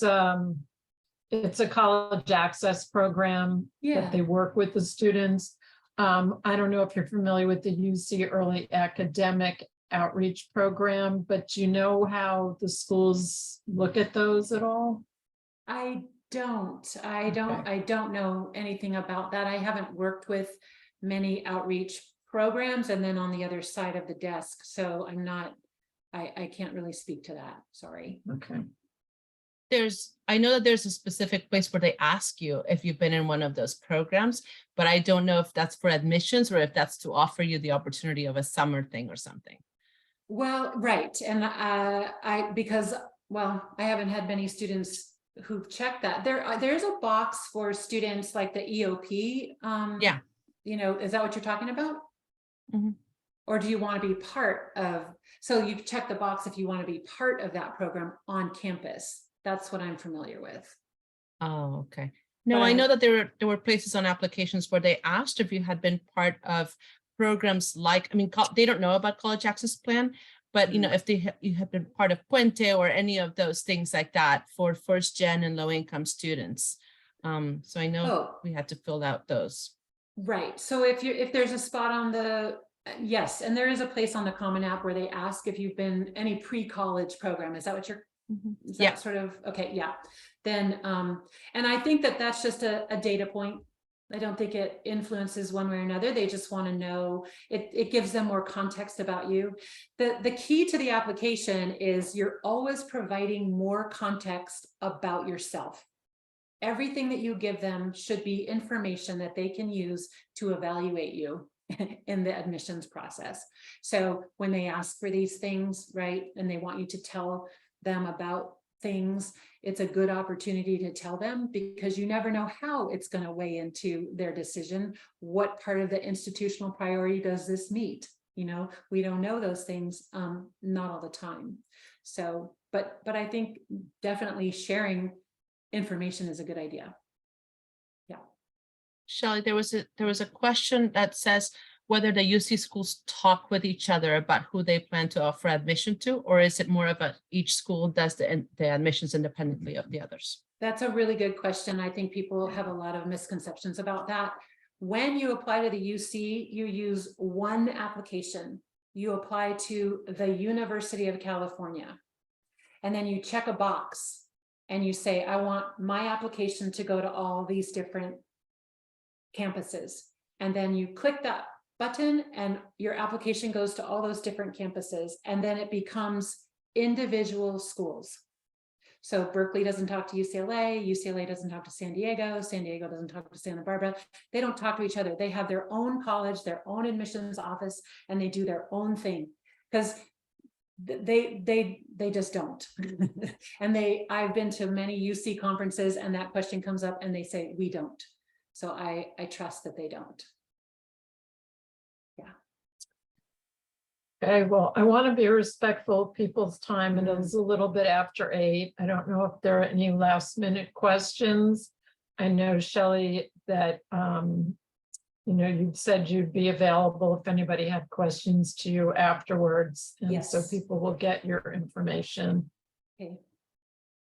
a college access program that they work with the students. I don't know if you're familiar with the UC Early Academic Outreach Program, but do you know how the schools look at those at all? I don't know anything about that. I haven't worked with many outreach programs and then on the other side of the desk, so I can't really speak to that. Sorry. Okay. I know that there's a specific place where they ask you if you've been in one of those programs, but I don't know if that's for admissions or if that's to offer you the opportunity of a summer thing or something. Well, right. And because I haven't had many students who've checked that. There's a box for students like the EOP. Yeah. Is that what you're talking about? Mm-hmm. Or do you want to be part of, so you check the box if you want to be part of that program on campus. That's what I'm familiar with. Oh, okay. No, I know that there were places on applications where they asked if you had been part of programs like, they don't know about College Access Plan, But, you know, if you have been part of Puente or any of those things like that for first gen and low income students. So I know Oh. we had to fill out those. Right, so if there's a spot on the, yes, and there is a place on the Common App where they ask if you've been any pre-college program, is that what you're, is Yeah. that sort of, okay, yeah. Then, and I think that that's just a data point. I don't think it influences one way or another. They just want to know, it gives them more context about you. The key to the application is you're always providing more context about yourself. Everything that you give them should be information that they can use to evaluate you in the admissions process. So when they ask for these things, right, and they want you to tell them about things, it's a good opportunity to tell them, because you never know how it's going to weigh into their decision. What part of the institutional priority does this meet? You know, we don't know those things, not all the time. So, but I think definitely sharing information is a good idea. Yeah. Shelley, there was a question that says whether the UC schools talk with each other about who they plan to offer admission to, or is it more of a each school does the admissions independently of the others? That's a really good question. I think people have a lot of misconceptions about that. When you apply to the UC, you use one application. You apply to the University of California, and then you check a box and you say, I want my application to go to all these different campuses. And then you click that button and your application goes to all those different campuses, and then it becomes individual schools. So Berkeley doesn't talk to UCLA, UCLA doesn't talk to San Diego, San Diego doesn't talk to Santa Barbara. They don't talk to each other. They have their own college, their own admissions office, and they do their own thing, because they just don't. And I've been to many UC conferences and that question comes up and they say we don't. So I trust that they don't. Yeah. Okay, well, I want to be respectful of people's time, and it's a little bit after 8. I don't know if there are any last minute questions. I know, Shelley, that you've said you'd be available if anybody had questions to you afterwards. And so Yes. people will get your information. Okay.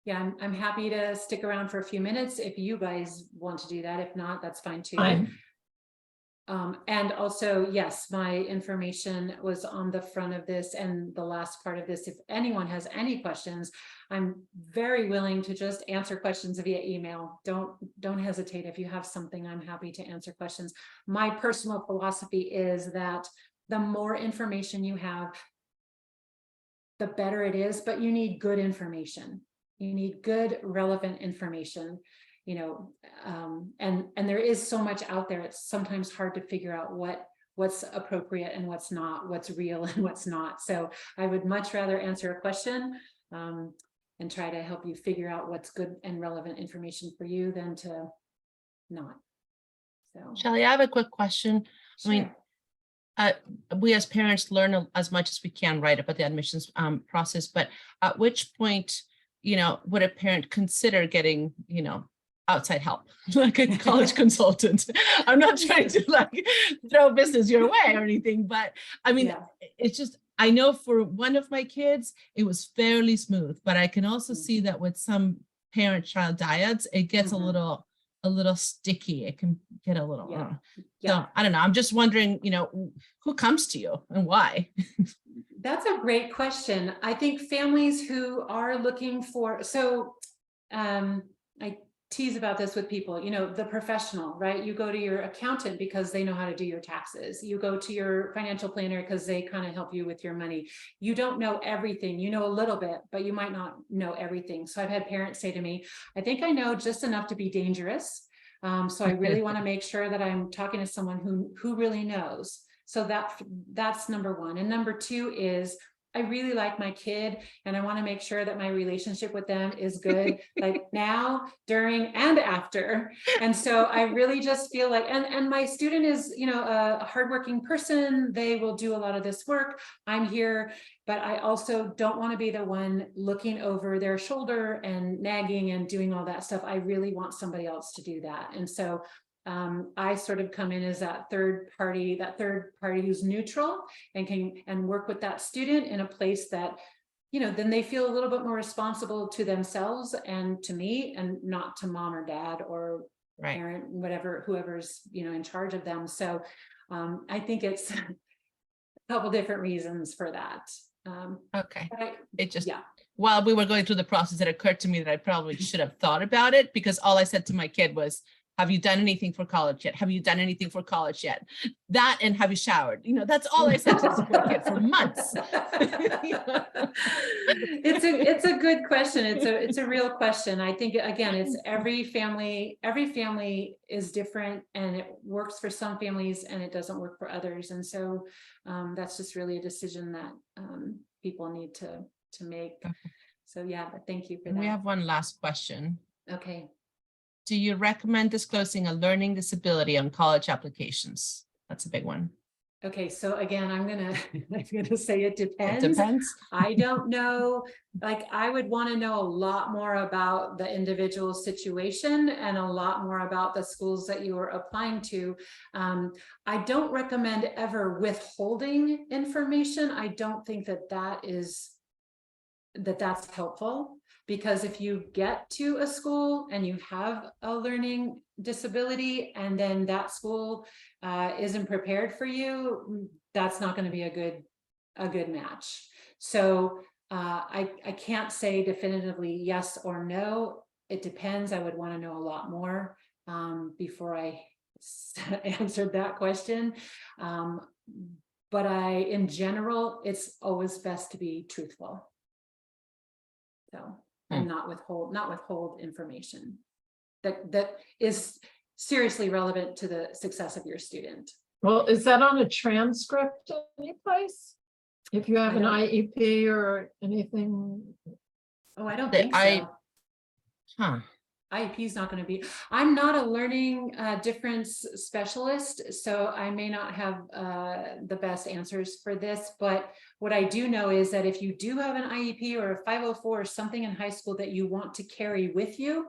Yeah, I'm happy to stick around for a few minutes if you guys want to do that. If not, that's fine too. And also, yes, my information was on the front of this and the last part of this. If anyone has any questions, I'm very willing to just answer questions via email. Don't hesitate. If you have something, I'm happy to answer questions. My personal philosophy is that the more information you have, the better it is, but you need good information. You need good, relevant information. And there is so much out there. It's sometimes hard to figure out what's appropriate and what's not, what's real and what's not. So I would much rather answer a question and try to help you figure out what's good and relevant information for you than to not. So, Shelley, I have a quick question. sure. I mean, we as parents learn as much as we can, right, about the admissions process, but at which point, would a parent consider getting, outside help, like a college consultant? I'm not trying to throw business your way or anything, but I mean, Yeah. it's just, I know for one of my kids, it was fairly smooth, but I can also see that with some parent-child dyads, it gets a little sticky. It can get a little, Yeah. So I don't know. I'm just wondering, who comes to you and why? That's a great question. I think families who are looking for, I tease about this with people, the professional, right? You go to your accountant because they know how to do your taxes. You go to your financial planner because they kind of help you with your money. You don't know everything, you know a little bit, but you might not know everything. So I've had parents say to me, I think I know just enough to be dangerous. So I really want to make sure that I'm talking to someone who really knows. So that's number one. And number two is, I really like my kid and I want to make sure that my relationship with them is good, like now, during, and after. And so I really just feel like, and my student is, a hardworking person. They will do a lot of this work. I'm here, but I also don't want to be the one looking over their shoulder and nagging and doing all that stuff. I really want somebody else to do that. And so I sort of come in as that third party who's neutral and can work with that student in a place that, you know, then they feel a little bit more responsible to themselves and to me, and not to mom or dad or Right. parent, whatever, whoever's, you know, in charge of them. So I think it's a couple different reasons for that. Okay. But It just, yeah. while we were going through the process, it occurred to me that I probably should have thought about it, because all I said to my kid was, have you done anything for college yet? Have you done anything for college yet? That, and have you showered? You know, that's all I said to this poor kid for months. It's a good question. It's a real question. I think, again, it's every family is different, and it works for some families and it doesn't work for others. And so that's just really a decision that people need to make. Okay. So yeah, but thank you for And we that. have one last question. Okay. Do you recommend disclosing a learning disability on college applications? That's a big one. Okay, so again, I'm gonna say it It depends. depends. I don't know, like, I would want to know a lot more about the individual situation and a lot more about the schools that you are applying to. I don't recommend ever withholding information. I don't think that's helpful, because if you get to a school and you have a learning disability and then that school isn't prepared for you, that's not going to be a good match. So I can't say definitively yes or no. It depends. I would want to know a lot more before I answered that question. But in general, it's always best to be truthful. So, and not withhold information that is seriously relevant to the success of your student. Well, is that on a transcript anyplace? If you have I an don't- IEP or anything? Oh, I don't The think so. Huh. IEP is not going to be, I'm not a learning difference specialist, so I may not have the best answers for this, but what I do know is that if you do have an IEP or a 504 or something in high school that you want to carry with you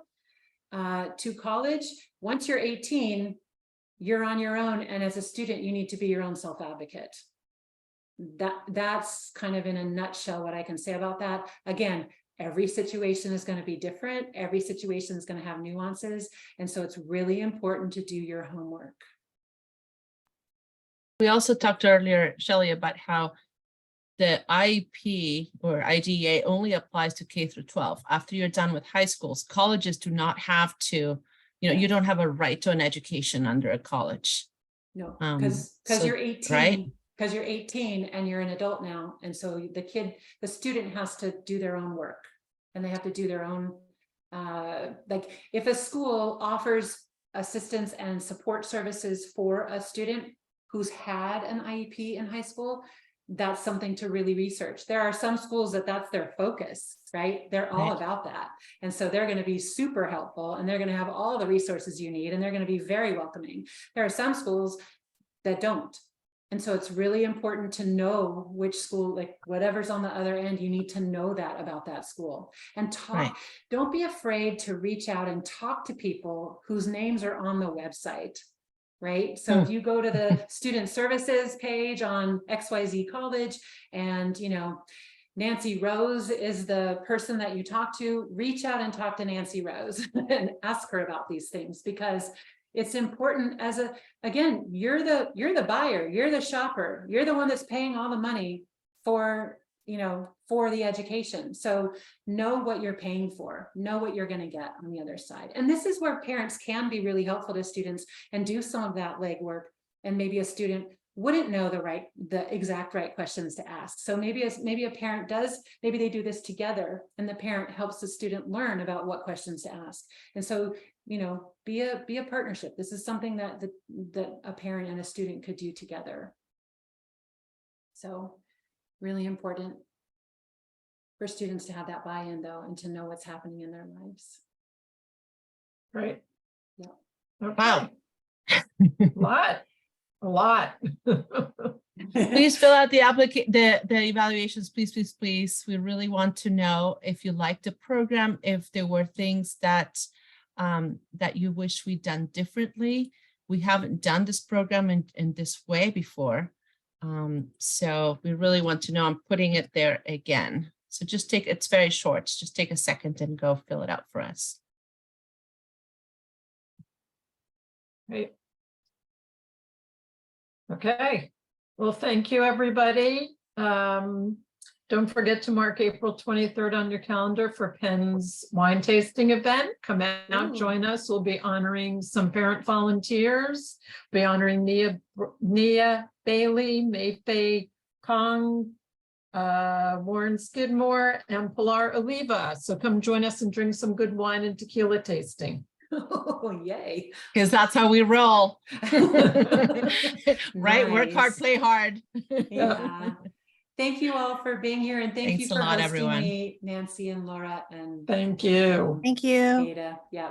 to college, once you're 18, you're on your own, and as a student, you need to be your own self-advocate. That's kind of in a nutshell what I can say about that. Again, every situation is going to be different. Every situation is going to have nuances. And so it's really important to do your homework. We also talked earlier, Shelley, about how the IEP or IDEA only applies to K through 12. After you're done with high schools, colleges do not have to, you know, you don't have a right to an education under a college. No, So- because you're 18, right? because you're 18 and you're an adult now. And so the student has to do their own work, and they have to do their own, like if a school offers assistance and support services for a student who's had an IEP in high school, that's something to really research. There are some schools that's their focus, right? They're all Right. about that. And so they're going to be super helpful, and they're going to have all the resources you need, and they're going to be very welcoming. There are some schools that don't. And so it's really important to know which school, like whatever's on the other end, you need to know that about that school and talk. Right. Don't be afraid to reach out and talk to people whose names are on the website, right? So if you go to the student services page on XYZ College and, you know, Nancy Rose is the person that you talk to, reach out and talk to Nancy Rose and ask her about these things, because it's important again, you're the buyer, you're the shopper, you're the one that's paying all the money for, you know, for the education. So know what you're paying for, know what you're going to get on the other side. And this is where parents can be really helpful to students and do some of that legwork. And maybe a student wouldn't know the exact right questions to ask. So maybe a parent does, maybe they do this together, and the parent helps the student learn about what questions to ask. And so, you know, be a partnership. This is something that a parent and a student could do together. So really important for students to have that buy-in, though, and to know what's happening in their lives. Right. Yeah. Okay. Wow. A lot. Please fill out the evaluations, please. We really want to know if you liked the program, if there were things that that you wish we'd done differently. we haven't done this program in this way before. So we really want to know, I'm putting it there again. So just it's very short. Just take a second and go fill it out for us. Great. Okay, well, thank you, everybody. Don't forget to mark April 23rd on your calendar for Penn's wine tasting event. Come out, Ooh. join us. We'll be honoring some parent volunteers, be honoring Nia Bailey, Mayfei Kong, Warren Skidmore, and Pilar Oliva. So come join us and drink some good wine and tequila tasting. Oh, yay. Because that's how we roll. Right? Work hard, Nice. play hard. Yeah. Thank you all for being here, and thank you Thanks a for lot, hosting everyone. me, Nancy and Laura and Thank you. Thank you. Ada. Yeah.